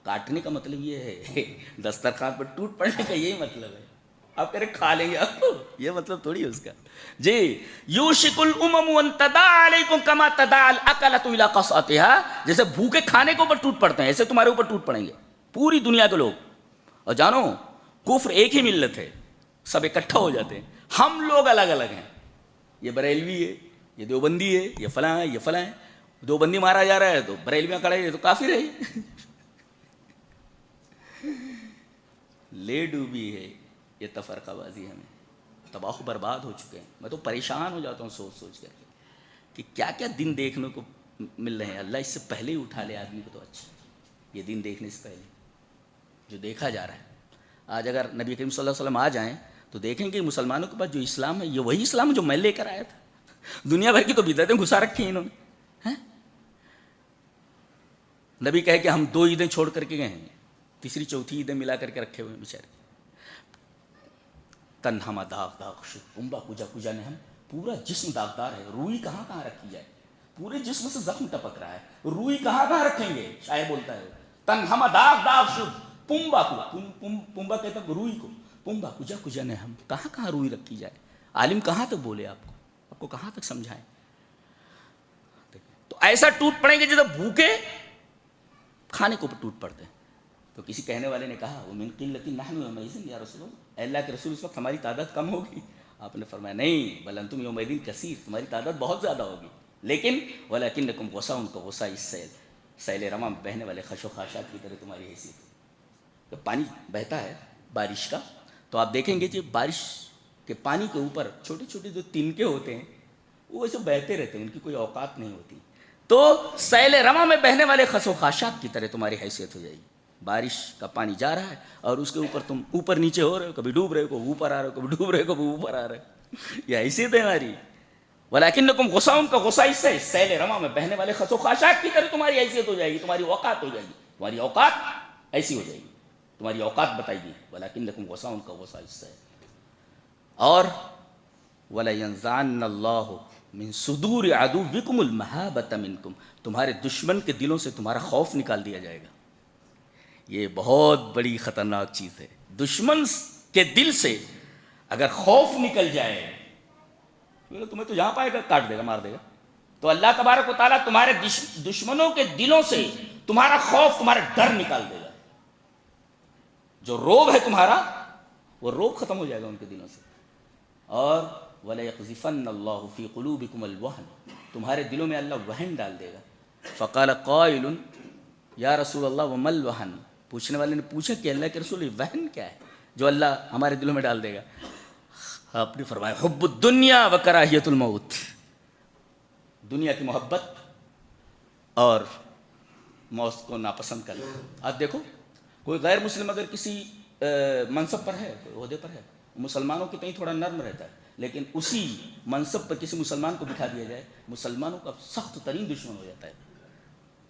کاٹنے کا مطلب یہ ہے، دسترخوان پر ٹوٹ پڑنے کا یہی مطلب ہے. آپ کہہ رہے کھا لیں گے آپ کو، یہ مطلب تھوڑی ہے اس کا. جی یوشک الامم ان تداعی علیکم کما تداعی الاکلۃ الی قصعتھا، جیسے بھوکے کھانے کے اوپر ٹوٹ پڑتے ہیں ایسے تمہارے اوپر ٹوٹ پڑیں گے پوری دنیا کے لوگ. اور جانو کفر ایک ہی ملت ہے، سب اکٹھا ہو جاتے ہیں. ہم لوگ الگ الگ ہیں، یہ بریلوی ہے، یہ دیوبندی ہے، یہ فلاں ہے، یہ فلاں ہے. دیوبندی مارا جا رہا ہے تو بریلویاں کھڑے ہیں تو کافر ہے. لے ڈوبی ہے یہ تفرقہ بازی، ہمیں تباہ و برباد ہو چکے ہیں. میں تو پریشان ہو جاتا ہوں سوچ سوچ کر کہ کیا کیا دن دیکھنے کو مل رہے ہیں. اللہ اس سے پہلے ہی اٹھا لے آدمی کو تو اچھا، یہ دن دیکھنے سے پہلے جو دیکھا جا رہا ہے. آج اگر نبی کریم صلی اللہ علیہ وسلم آ جائیں تو دیکھیں گے مسلمانوں کے پاس جو اسلام ہے یہ وہی اسلام جو میں لے کر آیا تھا. دنیا بھر کی تو بدعتیں گھسا رکھی ہیں انہوں نے. نبی کہے کہ ہم 2 عیدیں چھوڑ کر کے گئے ہیں، تیسری چوتھی عیدیں ملا کر کے رکھے ہوئے ہیں بیچارے. تن ہم داغ داغ شد کمبا کجا کجا نے، ہم پورا جسم داغدار ہے. روئی کہاں کہاں رکھی جائے، پورے جسم سے زخم ٹپک رہا ہے، روئی کہاں کہاں رکھیں گے. شاعر بولتا ہے تن ہم داغ داغ شد پمبا کو، پمبا کہتا ہے روئی کو، پمبا کجا کجا نے، ہم کہاں کہاں روئی رکھی جائے. عالم کہاں تک بولے آپ کو کہاں تک سمجھائیں. تو ایسا ٹوٹ پڑیں گے جیسے بھوکے کھانے کو ٹوٹ پڑتے ہیں. تو کسی کہنے والے نے کہا وہ من قلۃ نحن یومئذ یا رسول اللہ، اے اللہ کے رسول اس وقت ہماری تعداد کم ہوگی. آپ نے فرمایا نہیں، بل انتم یومئذ کثیر، تمہاری تعداد بہت زیادہ ہوگی، لیکن ولکنکم غصاء کغصاء السیل، سیل رواں میں بہنے والے خش و خاشاک کی طرح تمہاری حیثیت. جب پانی بہتا ہے بارش کا تو آپ دیکھیں گے کہ بارش کے پانی کے اوپر چھوٹے چھوٹے جو تنکے ہوتے ہیں وہ ایسے بہتے رہتے ہیں، ان کی کوئی اوقات نہیں ہوتی. تو سیل رواں میں بہنے والے خس و خاشاک کی طرح تمہاری حیثیت ہو جائے گی. بارش کا پانی جا رہا ہے اور اس کے اوپر تم اوپر نیچے ہو رہے ہو، کبھی ڈوب رہے ہو، کبھی اوپر آ رہے ہو، کبھی ڈوب رہے ہو، کبھی اوپر آ رہے ہو. یہ حیثیت ہے ہماری. ولکنکم غصاء کغصاء السیل، سیل رواں میں بہنے والے خس و خاشاک کی طرح تمہاری حیثیت ہو جائے گی، تمہاری اوقات ہو جائے گی، تمہاری اوقات ایسی ہو جائے گی، تمہاری اوقات بتائی گی. ولکنکم غصاء کغصاء السیل. اور وَلَيَنزَعَنَّ اللَّهُ مِن صُدُورِ عَدُوِّكُمُ الْمَهَابَةَ مِنكُمْ، تمہارے دشمن کے دلوں سے تمہارا خوف نکال دیا جائے گا. یہ بہت بڑی خطرناک چیز ہے. دشمن کے دل سے اگر خوف نکل جائے، تمہیں تو جہاں پائے گا کاٹ دے گا، مار دے گا. تو اللہ تبارک و تعالیٰ تمہارے دشمنوں کے دلوں سے تمہارا خوف تمہارا ڈر نکال دے گا. جو روب ہے تمہارا وہ روب ختم ہو جائے گا ان کے دلوں سے. اور وَلَيَقْذِفَنَّ اللَّهُ فِي قُلُوبِكُمُ الْوَهْنَ, تمہارے دلوں میں اللہ وہن ڈال دے گا. فقال قائل یا رسول اللہ وما الوہن, پوچھنے والے نے پوچھا کہ اللہ کے رسول وہن کیا ہے جو اللہ ہمارے دلوں میں ڈال دے گا؟ آپ نے فرمایا حب الدنیا و کراہیت الموت, دنیا کی محبت اور موت کو ناپسند کرنا. آپ دیکھو کوئی غیر مسلم اگر کسی منصب پر ہے, کوئی عہدے پر ہے, مسلمانوں کے کہیں تھوڑا نرم رہتا ہے, لیکن اسی منصب پر کسی مسلمان کو بٹھا دیا جائے مسلمانوں کا سخت ترین دشمن ہو جاتا ہے.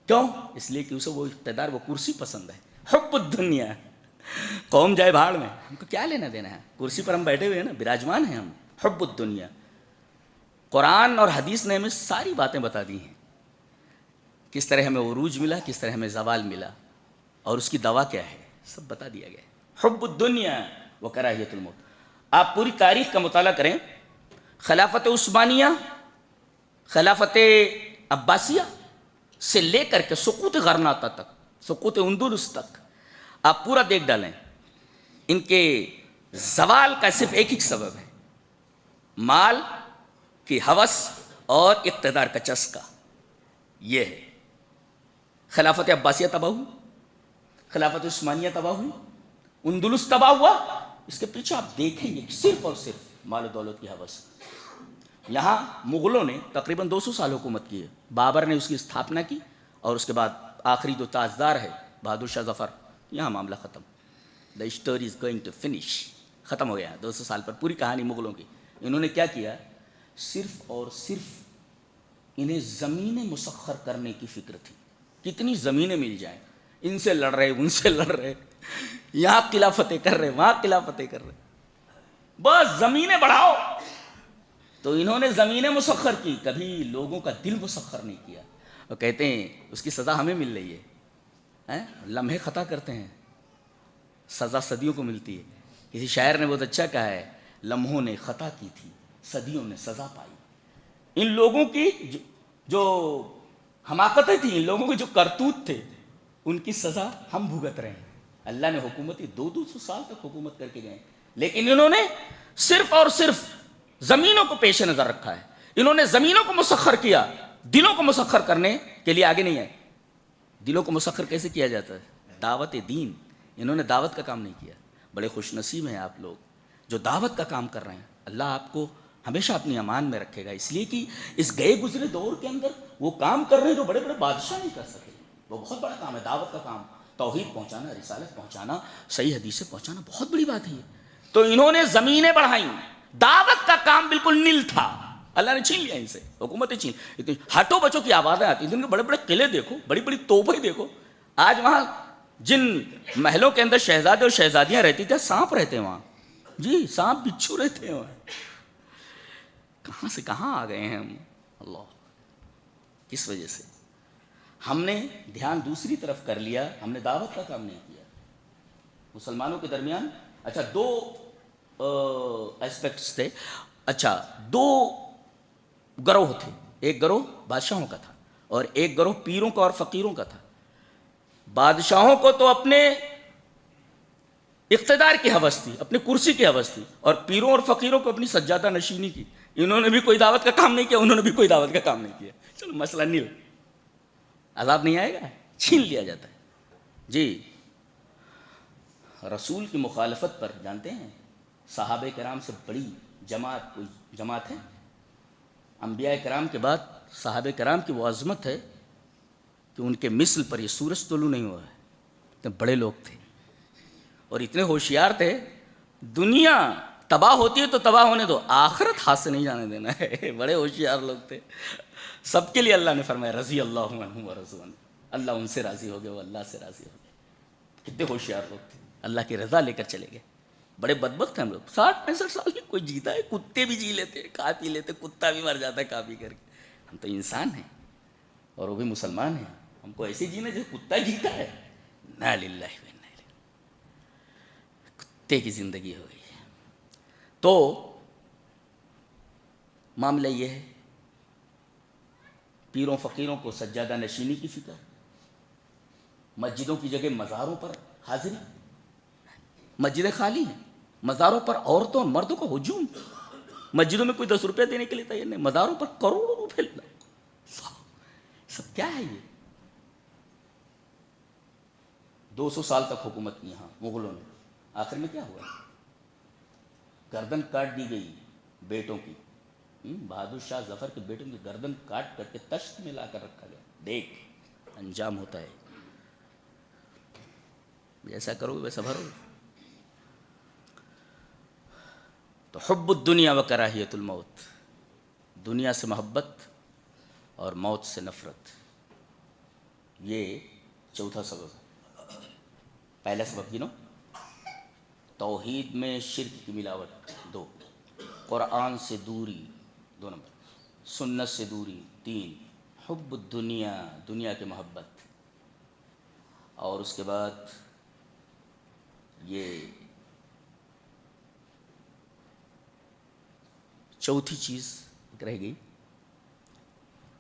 کیوں؟ اس لیے کہ اسے وہ اقتدار, وہ کرسی پسند ہے. حب الدنیا, قوم جائے بھاڑ میں, ہم کو کیا لینا دینا ہے, کرسی پر ہم بیٹھے ہوئے ہیں نا, براجمان ہیں ہم. حب الدنیا. قرآن اور حدیث نے ہمیں ساری باتیں بتا دی ہیں, کس طرح ہمیں عروج ملا, کس طرح ہمیں زوال ملا, اور اس کی دوا کیا ہے, سب بتا دیا گیا. حب الدنیا و کراہیت الموت. آپ پوری تاریخ کا مطالعہ کریں, خلافت عثمانیہ, خلافت عباسیہ سے لے کر کے سقوط غرناطہ تک, سقوط اندلس تک, آپ پورا دیکھ ڈالیں, ان کے زوال کا صرف ایک ہی سبب ہے, مال کی ہوس اور اقتدار کا چسکا. یہ ہے. خلافت عباسیہ تباہ ہوئی, خلافت عثمانیہ تباہ ہوئی, اندلس تباہ ہوا. اس کے پیچھے آپ دیکھیں گے صرف اور صرف مال و دولت کی ہوس. یہاں مغلوں نے تقریباً 200 سال حکومت کی ہے. بابر نے اس کی استھاپنا کی, اور اس کے بعد آخری جو تاجدار ہے بہادر شاہ ظفر, یہاں معاملہ ختم. The story is going to finish. ختم ہو گیا 200 سال پر پوری کہانی مغلوں کی. انہوں نے کیا کیا, صرف اور صرف انہیں زمینیں مسخر کرنے کی فکر تھی. کتنی زمینیں مل جائیں, ان سے لڑ رہے, ان سے لڑ رہے, یہاں قلعہ فتح کر رہے, وہاں قلعہ فتح کر رہے, بس زمینیں بڑھاؤ. تو انہوں نے زمینیں مسخر کی, کبھی لوگوں کا دل مسخر نہیں کیا. اور کہتے ہیں اس کی سزا ہمیں مل رہی ہے, لمحے خطا کرتے ہیں, سزا صدیوں کو ملتی ہے. کسی شاعر نے بہت اچھا کہا ہے, لمحوں نے خطا کی تھی, صدیوں نے سزا پائی. ان لوگوں کی جو حماقتیں تھیں, ان لوگوں کے جو کرتوت تھے, ان کی سزا ہم بھگت رہے ہیں. اللہ نے حکومتی 200 سال تک حکومت کر کے گئے, لیکن انہوں نے صرف اور صرف زمینوں کو پیش نظر رکھا ہے. انہوں نے زمینوں کو مسخر کیا, دلوں کو مسخر کرنے کے لیے آگے نہیں آئے. دلوں کو مسخر کیسے کیا جاتا ہے؟ دعوت دین. انہوں نے دعوت کا کام نہیں کیا. بڑے خوش نصیب ہیں آپ لوگ جو دعوت کا کام کر رہے ہیں. اللہ آپ کو ہمیشہ اپنی امان میں رکھے گا, اس لیے کہ اس گئے گزرے دور کے اندر وہ کام کر رہے ہیں جو بڑے بڑے بادشاہ نہیں کر سکے. وہ بہت بڑا کام ہے, دعوت کا کام, توحید پہنچانا, رسالت پہنچانا, صحیح حدیثیں پہنچانا, بہت بڑی بات ہے یہ. تو انہوں نے زمینیں بڑھائیں, دعوت کا کام بالکل نل تھا. اللہ نے چھین لیا ان سے, حکومتیں چھین. اتنی ہٹو بچوں کی آوازیں آتی ہیں, بڑے بڑے قلعے دیکھو, بڑی بڑی توپیں دیکھو. آج وہاں جن محلوں کے اندر شہزادے اور شہزادیاں رہتی تھیں, سانپ رہتے ہیں وہاں. جی, سانپ بچھو رہتے ہیں وہاں. کہاں سے کہاں آ گئے ہیں ہم. اللہ, کس وجہ سے ہم نے دھیان دوسری طرف کر لیا, ہم نے دعوت کا کام نہیں کیا. مسلمانوں کے درمیان اچھا 2 ایسپیکٹس تھے. اچھا 2 گروہ تھے. ایک گروہ بادشاہوں کا تھا اور ایک گروہ پیروں کا اور فقیروں کا تھا. بادشاہوں کو تو اپنے اقتدار کی ہوس تھی, اپنی کرسی کی ہوس تھی, اور پیروں اور فقیروں کو اپنی سجادہ نشینی کی. انہوں نے بھی کوئی دعوت کا کام نہیں کیا, انہوں نے بھی کوئی دعوت کا کام نہیں کیا. چلو مسئلہ نہیں, عذاب نہیں آئے گا, چھین لیا جاتا ہے. جی, رسول کی مخالفت پر جانتے ہیں صحابہ کرام سے بڑی جماعت کوئی جماعت ہے؟ انبیاء کرام کے بعد صحابہ کرام کی وہ عظمت ہے کہ ان کے مثل پر یہ سورج طلوع نہیں ہوا ہے. اتنے بڑے لوگ تھے اور اتنے ہوشیار تھے, دنیا تباہ ہوتی ہے تو تباہ ہونے دو, آخرت ہاتھ سے نہیں جانے دینا ہے. بڑے ہوشیار لوگ تھے. سب کے لیے اللہ نے فرمایا رضی اللہ عنہم ورضوا عنہ, اللہ ان سے راضی ہو گئے, وہ اللہ سے راضی ہو گئے. کتنے ہوشیار لوگ تھے, اللہ کی رضا لے کر چلے گئے. بڑے بدبخت ہیں ہم لوگ. 60-65 سال کی کوئی جیتا ہے, کتے بھی جی لیتے, کھا پی لیتے, کتا بھی مر جاتا ہے کھا پی کر کے. ہم تو انسان ہیں اور وہ بھی مسلمان ہیں, ہم کو ایسے جینا جو کتا جیتا ہے. نا للہ و انا الیہ, کتے کی زندگی ہو گئی ہے. تو معاملہ یہ ہے, پیروں فقیروں کو سجادہ نشینی کی فکر, مسجدوں کی جگہ مزاروں پر حاضری، مسجدیں خالی ہیں، مزاروں پر عورتوں اور مردوں کا ہجوم، مسجدوں میں کوئی 10 روپے دینے کے لیے تیار نہیں، مزاروں پر کروڑوں روپے لینا، سب کیا ہے یہ؟ 200 سال تک حکومت کی یہاں مغلوں نے، آخر میں کیا ہوا؟ گردن کاٹ دی گئی بیٹوں کی، بہادر شاہ ظفر کے بیٹوں کی گردن کاٹ کر کے تشت میں لا کر رکھا گیا۔ دیکھ انجام ہوتا ہے، جیسا کرو گے ویسا بھرو گے۔ تو حب الدنیا و کراہیت الموت، دنیا سے محبت اور موت سے نفرت، یہ چوتھا سبب ہے۔ پہلا سبب گنو، توحید میں شرک کی ملاوٹ 2، قرآن سے دوری 2 نمبر، سنت سے دوری 3، حب الدنیا، دنیا کی محبت، اور اس کے بعد یہ چوتھی چیز رہ گئی،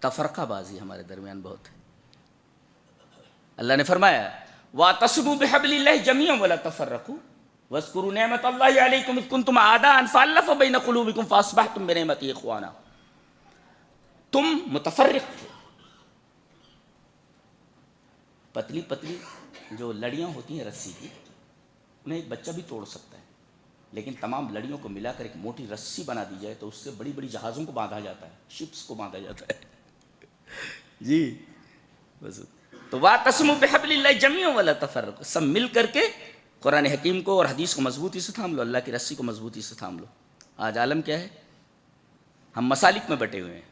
تفرقہ بازی ہمارے درمیان بہت ہے۔ اللہ نے فرمایا وَاعْتَصِمُوا بِحَبْلِ اللَّهِ جَمِيعًا وَلَا تَفَرَّقُوا وَاذْكُرُوا نِعْمَةَ اللَّهِ عَلَيْكُمْ إِذْ كُنْتُمْ أَعْدَاءً فَأَلَّفَ بَيْنَ قُلُوبِكُمْ فَأَصْبَحْتُمْ بِنِعْمَتِهِ إِخْوَانًا، تم متفرق تھے، پتلی پتلی جو لڑیاں ہوتی ہیں رسی کی، انہیں ایک بچہ بھی توڑ سکتا ہے، لیکن تمام لڑیوں کو ملا کر ایک موٹی رسی بنا دی جائے تو اس سے بڑی بڑی جہازوں کو باندھا جاتا ہے، شپس کو باندھا جاتا ہے جی بس۔ تو وَاعْتَصِمُوا بِحَبْلِ اللَّهِ جَمِيعًا وَلَا تَفَرَّقُوا، سب مل کر کے قرآن حکیم کو اور حدیث کو مضبوطی سے تھام لو، اللہ کی رسی کو مضبوطی سے تھام لو۔ آج عالم کیا ہے؟ ہم مسالک میں بٹے ہوئے ہیں،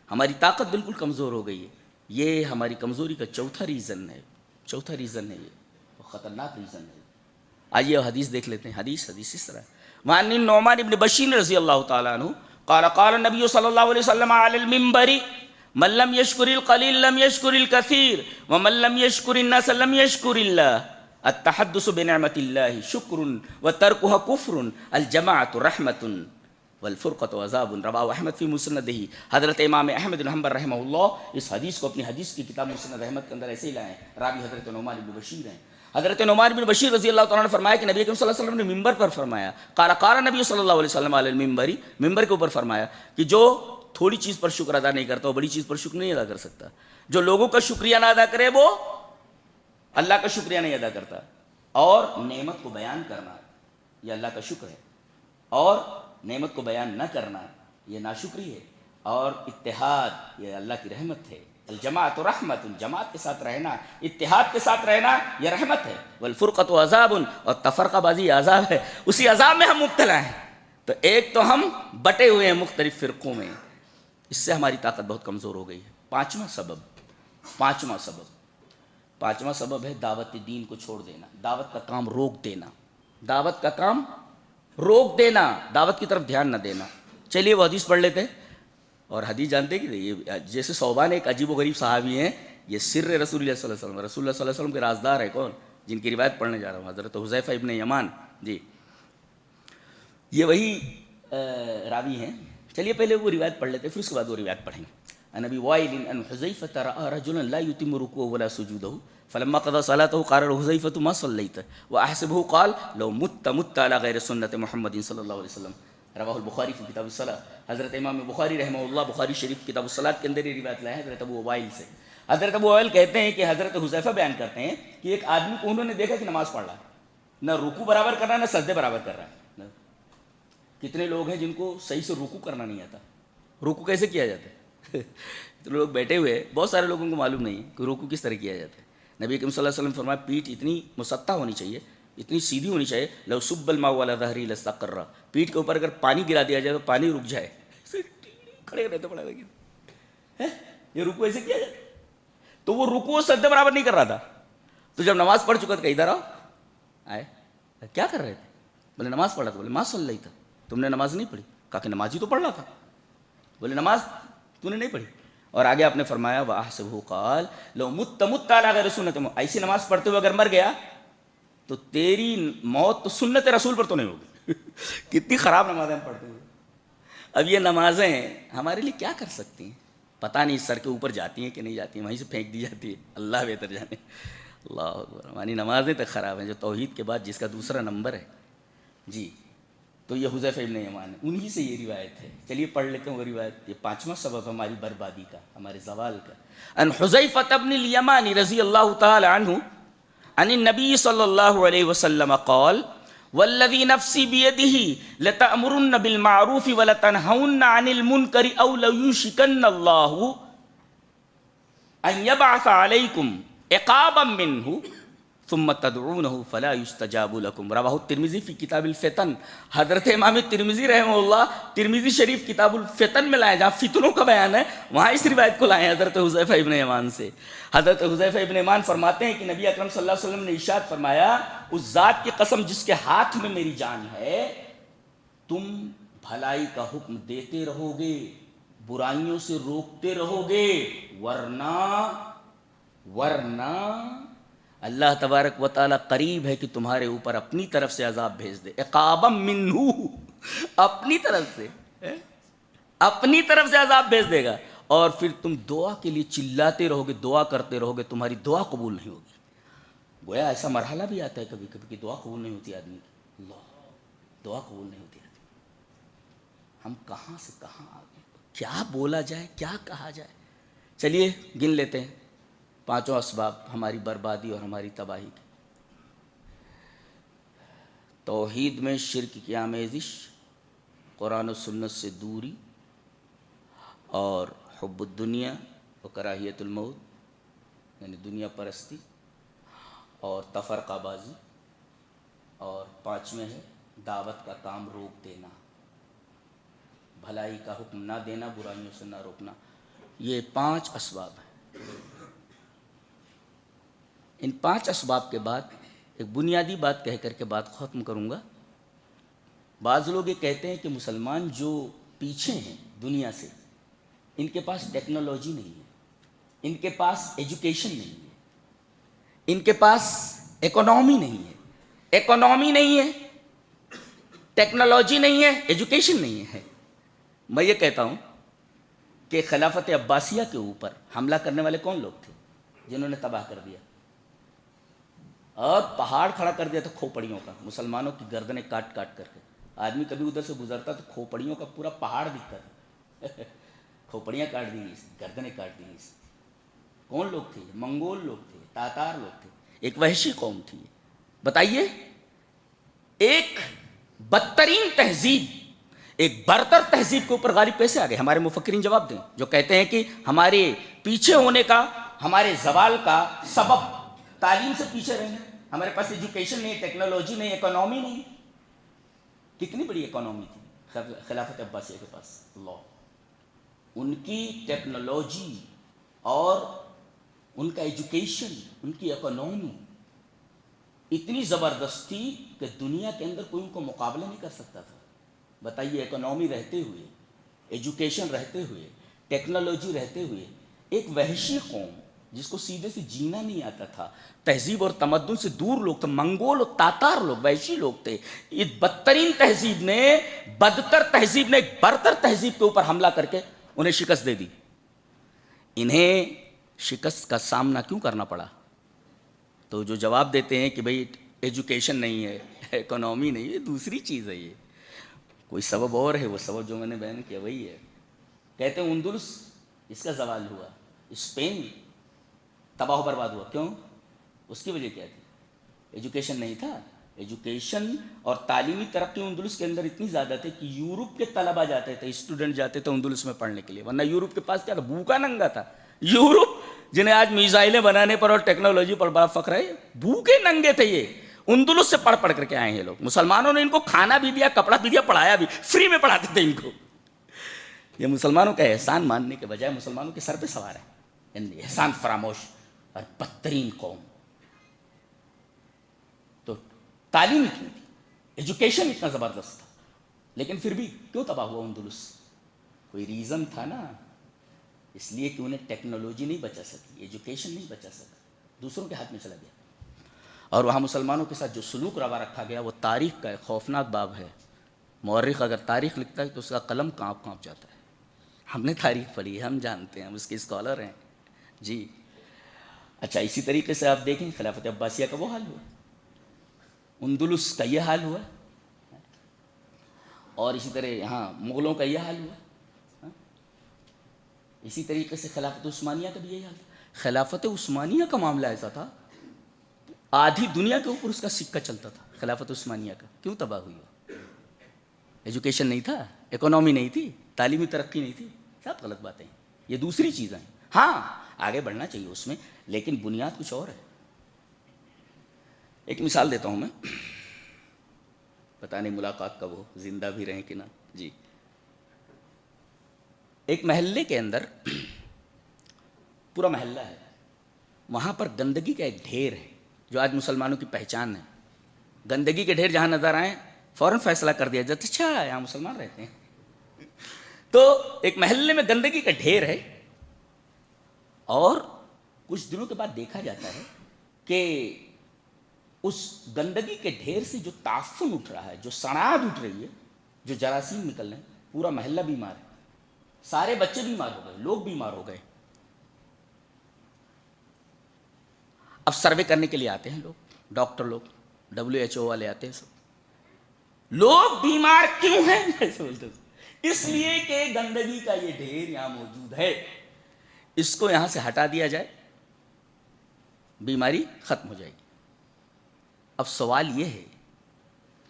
ہماری طاقت بالکل کمزور ہو گئی ہے، یہ ہماری کمزوری کا چوتھا ریزن ہے، چوتھا ریزن ہے، یہ خطرناک ریزن ہے۔ آئیے حدیث دیکھ لیتے ہیں، حدیث اس طرح وعن النعمان بن بشیر رضی اللہ تعالیٰ عنہ قال قال النبی صلی اللہ علیہ وسلم علی المنبر من لم يشکر القلیل لم يشکر الکثیر ومن لم يشکر الناس لم يشکر اللہ، التحدث بنعمت اللہ شکر وترکها کفر، الجماعۃ رحمۃ والفرقۃ عذاب، رواہ احمد فی مسندہ۔ حضرت امام احمد بن حنبل رحمہ اللہ اس حدیث کو اپنی حدیث کی کتاب مسند احمد کے اندر ایسے ہی لائے ہیں، راوی حضرت نعمان بن بشیر ہیں۔ حضرت نعمان بن بشیر رضی اللہ تعالیٰ نے فرمایا کہ نبی اکرم صلی اللہ علیہ وسلم نے ممبر پر فرمایا، قال نبی صلی اللہ علیہ وسلم علی المنبر، ممبر کے اوپر فرمایا کہ جو تھوڑی چیز پر شکر ادا نہیں کرتا وہ بڑی چیز پر شکر نہیں ادا کر سکتا، جو لوگوں کا شکریہ نہ ادا کرے وہ اللہ کا شکریہ نہیں ادا کرتا، اور نعمت کو بیان کرنا یہ اللہ کا شکر ہے، اور نعمت کو بیان نہ کرنا یہ ناشکری ہے، اور اتحاد یہ اللہ کی رحمت ہے، الجماعۃ رحمت، جماعت کے ساتھ رہنا، اتحاد کے ساتھ رہنا یہ رحمت ہے، والفرقۃ عذاب، اور تفرقہ بازی عذاب ہے، اسی عذاب میں ہم مبتلا ہیں۔ تو ایک تو ہم بٹے ہوئے ہیں مختلف فرقوں میں، اس سے ہماری طاقت بہت کمزور ہو گئی ہے۔ پانچواں سبب ہے دعوت دین کو چھوڑ دینا، دعوت کا کام روک دینا، دعوت کا کام روک دینا، دعوت کی طرف دھیان نہ دینا۔ چلیے وہ حدیث پڑھ لیتے ہیں، اور حدیث جانتے ہیں کہ یہ جیسے صوبان ایک عجیب و غریب صحابی ہیں، یہ سر رسول اللہ صلی اللہ علیہ وسلم، رسول اللہ صلی اللہ علیہ وسلم کے رازدار ہے کون، جن کی روایت پڑھنے جا رہا ہوں، حضرت حذیفہ ابن یمان جی، یہ وہی راوی ہیں۔ چلیے پہلے وہ روایت پڑھ لیتے ہیں، پھر اس کے بعد وہ روایت پڑھیں گے۔ عن ابی وائل ان حذیفہ رأى رجلا لا يتم ركوعه ولا سجوده فلما قضى صلاته قال له حذیفہ ما صلیت واحسبه قال لو مت على غیر سنت محمد صلی اللہ علیہ وسلم، رواہ البخاری فی کتاب الصلاۃ۔ حضرت امام بخاری رحمہ اللہ بخاری شریف کتاب الصلاۃ کے اندر یہ روایت لائے ہیں حضرت ابو وائل سے۔ حضرت ابو وائل کہتے ہیں کہ حضرت حذیفہ بیان کرتے ہیں کہ ایک آدمی کو انہوں نے دیکھا کہ نماز پڑھ رہا ہے، نہ رکوع برابر کر رہا ہے نہ سجدے برابر کر رہا ہے۔ کتنے لوگ ہیں جن کو صحیح سے رکوع کرنا نہیں آتا، رکوع کیسے کیا جاتا ہے تو لوگ بیٹھے ہوئے، بہت سارے لوگوں کو معلوم نہیں کہ رکوع کس طرح کیا جاتا ہے۔ نبی کریم صلی اللہ علیہ وسلم فرمایا پیٹھ اتنی مسطح ہونی چاہیے، اتنی سیدھی ہونی چاہیے، لو صب الماء علی ظہری لاستقر، پیٹھ کے اوپر اگر پانی گرا دیا جائے تو پانی رک جائے، کھڑے رہتے پڑے لگے، یہ رکوع ایسے کیا جاتا ہے؟ تو وہ رکوع سجدے برابر نہیں کر رہا تھا، تو جب نماز پڑھ چکا تو کہ ادھر آؤ، آئے کیا کر رہے تھے؟ بولے نماز پڑھا تھا، بولے ما صلی تھا، تم نے نماز نہیں پڑھی؟ کہا کہ نماز ہی تو پڑھ رہا تھا، بولے نماز تو نے نہیں پڑھی۔ اور آگے آپ نے فرمایا وَأَحْسَبُهُ قَالَ لَوْ مُتَّ عَلَىٰ غَيْرِ سُنَّتِ، ایسی نماز پڑھتے ہوئے اگر مر گیا تو تیری موت تو سنت رسول پر تو نہیں ہوگی کتنی خراب نمازیں ہم پڑھتے ہوئے۔ اب یہ نمازیں ہمارے لیے کیا کر سکتی ہیں؟ پتہ نہیں سر کے اوپر جاتی ہیں کہ نہیں جاتی ہیں، وہیں سے پھینک دی جاتی ہے، اللہ بہتر جانے۔ اللہ اکبر. ہماری نمازیں تک خراب ہیں جو توحید کے بعد جس کا دوسرا نمبر ہے. جی تو یہ حذیفہ ابن یمان ہے، انہی سے یہ روایت ہے. چلیے پڑھ لیتے ہیں وہ روایت. یہ پانچواں سبب ہماری بربادی کا، ہمارے زوال کا. ان حذیفہ بن الیمان رضی اللہ تعالی عنہ عن النبی صلی اللہ علیہ وسلم قال والذی نفسی بیدہ لتأمرن بالمعروف ولتنہون عن المنکر او لیوشکن اللہ ان یبعث علیکم عقابا منہ ثم تدعونہ فلا یستجاب لکم. رواہ الترمذی فی کتاب الفتن. حضرت امام ترمذی رحمہ اللہ ترمذی شریف کتاب الفتن میں لائے، جہاں فتنوں کا بیان ہے وہاں اس روایت کو لائے حضرت حذیفہ ابن یمان سے. حضرت حذیفہ ابن یمان فرماتے ہیں کہ نبی اکرم صلی اللہ علیہ وسلم نے ارشاد فرمایا، اس ذات کی قسم جس کے ہاتھ میں میری جان ہے، تم بھلائی کا حکم دیتے رہو گے، برائیوں سے روکتے رہو گے، ورنہ اللہ تبارک و تعالیٰ قریب ہے کہ تمہارے اوپر اپنی طرف سے عذاب بھیج دے. عقابا منہ، اپنی طرف سے عذاب بھیج دے گا. اور پھر تم دعا کے لیے چلاتے رہو گے، دعا کرتے رہو گے، تمہاری دعا قبول نہیں ہوگی. گویا ایسا مرحلہ بھی آتا ہے کبھی کبھی کہ دعا قبول نہیں ہوتی آدمی کی. اللہ، دعا قبول نہیں ہوتی آدمی. ہم کہاں سے کہاں آ گئے، کیا بولا جائے، کیا کہا جائے. چلیے گن لیتے ہیں پانچوں اسباب ہماری بربادی اور ہماری تباہی کی. توحید میں شرک کی آمیزش، قرآن و سنت سے دوری، اور حب الدنیا و کراہیت الموت یعنی دنیا پرستی، اور تفرقہ بازی، اور پانچویں ہے دعوت کا کام روک دینا، بھلائی کا حکم نہ دینا، برائیوں سے نہ روکنا. یہ 5 اسباب ہیں. ان 5 اسباب کے بعد ایک بنیادی بات کہہ کر کے بات ختم کروں گا. بعض لوگ یہ کہتے ہیں کہ مسلمان جو پیچھے ہیں دنیا سے، ان کے پاس ٹیکنالوجی نہیں ہے، ان کے پاس ایجوکیشن نہیں ہے، ان کے پاس اکنامی نہیں ہے، ٹیکنالوجی نہیں ہے، ایجوکیشن نہیں ہے. میں یہ کہتا ہوں کہ خلافت عباسیہ کے اوپر حملہ کرنے والے کون لوگ تھے جنہوں نے تباہ کر دیا اور پہاڑ کھڑا کر دیا تھا کھوپڑیوں کا، مسلمانوں کی گردنیں کاٹ کاٹ کر کے. آدمی کبھی ادھر سے گزرتا تو کھوپڑیوں کا پورا پہاڑ دکھتا تھا. کھوپڑیاں کاٹ دی گئی، گردنیں کاٹ دی گئی. کون لوگ تھے؟ منگول لوگ تھے، تاتار لوگ تھے. ایک وحشی قوم تھی. بتائیے، ایک بدترین تہذیب، ایک برتر تہذیب کے اوپر غالب کیسے آ گئے؟ ہمارے مفکرین جواب دیں جو کہتے ہیں کہ ہمارے پیچھے ہونے کا، ہمارے زوال کا سبب تعلیم سے پیچھے رہنا. ہمارے پاس ایجوکیشن نہیں، ٹیکنالوجی نہیں، اکنامی نہیں. کتنی بڑی اکنامی تھی خلافت عباسیہ کے پاس. اللہ، ان کی ٹیکنالوجی اور ان کا ایجوکیشن، ان کی اکنامی اتنی زبردست تھی کہ دنیا کے اندر کوئی ان کو مقابلہ نہیں کر سکتا تھا. بتائیے، اکنامی رہتے ہوئے، ایجوکیشن رہتے ہوئے، ٹیکنالوجی رہتے ہوئے، ایک وحشی قوم جس کو سیدھے سے جینا نہیں آتا تھا، تہذیب اور تمدن سے دور لوگ تھے، منگول اور تاتار لوگ، وحشی لوگ تھے. یہ بدترین تہذیب نے، بدتر تہذیب نے ایک برتر تہذیب کے اوپر حملہ کر کے انہیں شکست دے دی. انہیں شکست کا سامنا کیوں کرنا پڑا؟ تو جو جواب دیتے ہیں کہ بھئی ایجوکیشن نہیں ہے، اکنامی نہیں ہے، دوسری چیز ہے. یہ کوئی سبب اور ہے، وہ سبب جو میں نے بیان کیا وہی ہے. کہتے ہیں اندلس اس کا زوال ہوا، اسپین تباہ و برباد ہوا. کیوں؟ اس کی وجہ کیا تھی؟ ایجوکیشن نہیں تھا. ایجوکیشن اور تعلیمی ترقی اندلس کے اندر اتنی زیادہ تھی کہ یورپ کے طلبہ جاتے تھے، اسٹوڈنٹ جاتے تھے اندلس میں پڑھنے کے لیے. ورنہ یورپ کے پاس کیا تھا؟ بھوکا ننگا تھا. یورپ جنہیں آج میزائلیں بنانے پر اور ٹیکنالوجی پر بڑا فخر ہے، بھوکے ننگے تھے. یہ اندلس سے پڑھ پڑھ کر کے آئے ہیں لوگ. مسلمانوں نے ان کو کھانا بھی دیا، کپڑا بھی دیا، پڑھایا بھی، فری میں پڑھاتے تھے ان کو. یہ مسلمانوں کا احسان ماننے کے بجائے مسلمانوں کے سر پہ سوار ہے. احسان فراموش اور بدترین قوم. تو تعلیم اتنی تھی، ایجوکیشن اتنا زبردست تھا، لیکن پھر بھی کیوں تباہ ہوا اندلس؟ کوئی ریزن تھا نا. اس لیے کہ انہیں ٹیکنالوجی نہیں بچا سکی، ایجوکیشن نہیں بچا سکا، دوسروں کے ہاتھ میں چلا گیا. اور وہاں مسلمانوں کے ساتھ جو سلوک روا رکھا گیا وہ تاریخ کا ایک خوفناک باب ہے. مورخ اگر تاریخ لکھتا ہے تو اس کا قلم کانپ جاتا ہے. ہم نے تاریخ پڑھی ہے، ہم جانتے ہیں، ہم اس کے اسکالر ہیں. جی اچھا اسی طریقے سے آپ دیکھیں خلافت عباسیہ کا وہ حال ہوا، اندلس کا یہ حال ہوا، اور اسی طرح یہاں مغلوں کا یہ حال ہوا، اسی طریقے سے خلافت عثمانیہ کا بھی یہی حال تھا۔ خلافت عثمانیہ کا معاملہ ایسا تھا، آدھی دنیا کے اوپر اس کا سکہ چلتا تھا خلافت عثمانیہ کا۔ کیوں تباہ ہوئی ہو؟ ایجوکیشن نہیں تھا، اکنامی نہیں تھی، تعلیمی ترقی نہیں تھی، سب غلط باتیں ہیں، یہ دوسری چیزیں ہیں۔ ہاں آگے بڑھنا چاہیے اس میں، لیکن بنیاد کچھ اور ہے۔ ایک مثال دیتا ہوں میں، پتہ نہیں ملاقات کب ہو، زندہ بھی رہیں کہ نہ۔ جی، ایک محلے کے اندر پورا محلہ ہے، وہاں پر گندگی کا ایک ڈھیر ہے جو آج مسلمانوں کی پہچان ہے۔ گندگی کے ڈھیر جہاں نظر آئیں فوراً فیصلہ کر دیا جاتا اچھا یہاں مسلمان رہتے ہیں۔ تو ایک محلے میں گندگی کا ڈھیر ہے، اور کچھ دنوں کے بعد دیکھا جاتا ہے کہ اس گندگی کے ڈھیر سے جو تعفن اٹھ رہا ہے، جو سڑاہٹ اٹھ رہی ہے، جو جراثیم نکل رہے ہیں، پورا محلہ بیمار ہے، سارے بچے بیمار ہو گئے، لوگ بیمار ہو گئے۔ اب سروے کرنے کے لیے آتے ہیں لوگ، ڈاکٹر لوگ، WHO والے آتے ہیں، سب لوگ بیمار کیوں ہیں ایسے بولتے ہیں، اس لیے کہ گندگی کا یہ ڈھیر یہاں موجود ہے، اس کو یہاں سے ہٹا دیا جائے بیماری ختم ہو جائے گی۔ اب سوال یہ ہے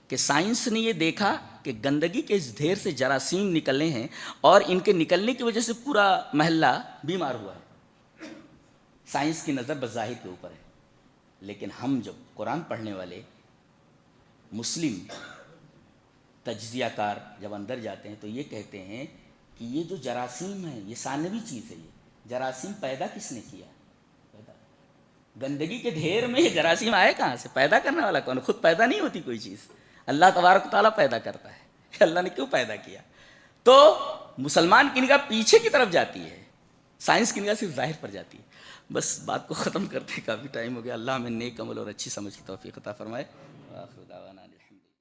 کہ سائنس نے یہ دیکھا کہ گندگی کے اس ڈھیر سے جراثیم نکلنے ہیں، اور ان کے نکلنے کی وجہ سے پورا محلہ بیمار ہوا ہے۔ سائنس کی نظر بظاہر کے اوپر ہے، لیکن ہم جب قرآن پڑھنے والے مسلم تجزیہ کار جب اندر جاتے ہیں تو یہ کہتے ہیں کہ یہ جو جراثیم ہے یہ ثانوی چیز ہے، یہ جراثیم پیدا کس نے کیا؟ گندگی کے ڈھیر میں یہ جراثیم آئے کہاں سے؟ پیدا کرنے والا کون؟ خود پیدا نہیں ہوتی کوئی چیز، اللہ تبارک و تعالیٰ پیدا کرتا ہے۔ اللہ نے کیوں پیدا کیا؟ تو مسلمان کی نگاہ پیچھے کی طرف جاتی ہے، سائنس کی نگاہ صرف ظاہر پر جاتی ہے۔ بس بات کو ختم کرتے، کافی ٹائم ہو گیا۔ اللہ ہمیں نیک عمل اور اچھی سمجھ کی توفیق عطا فرمائے۔ آخر دعوانا الحمدللہ۔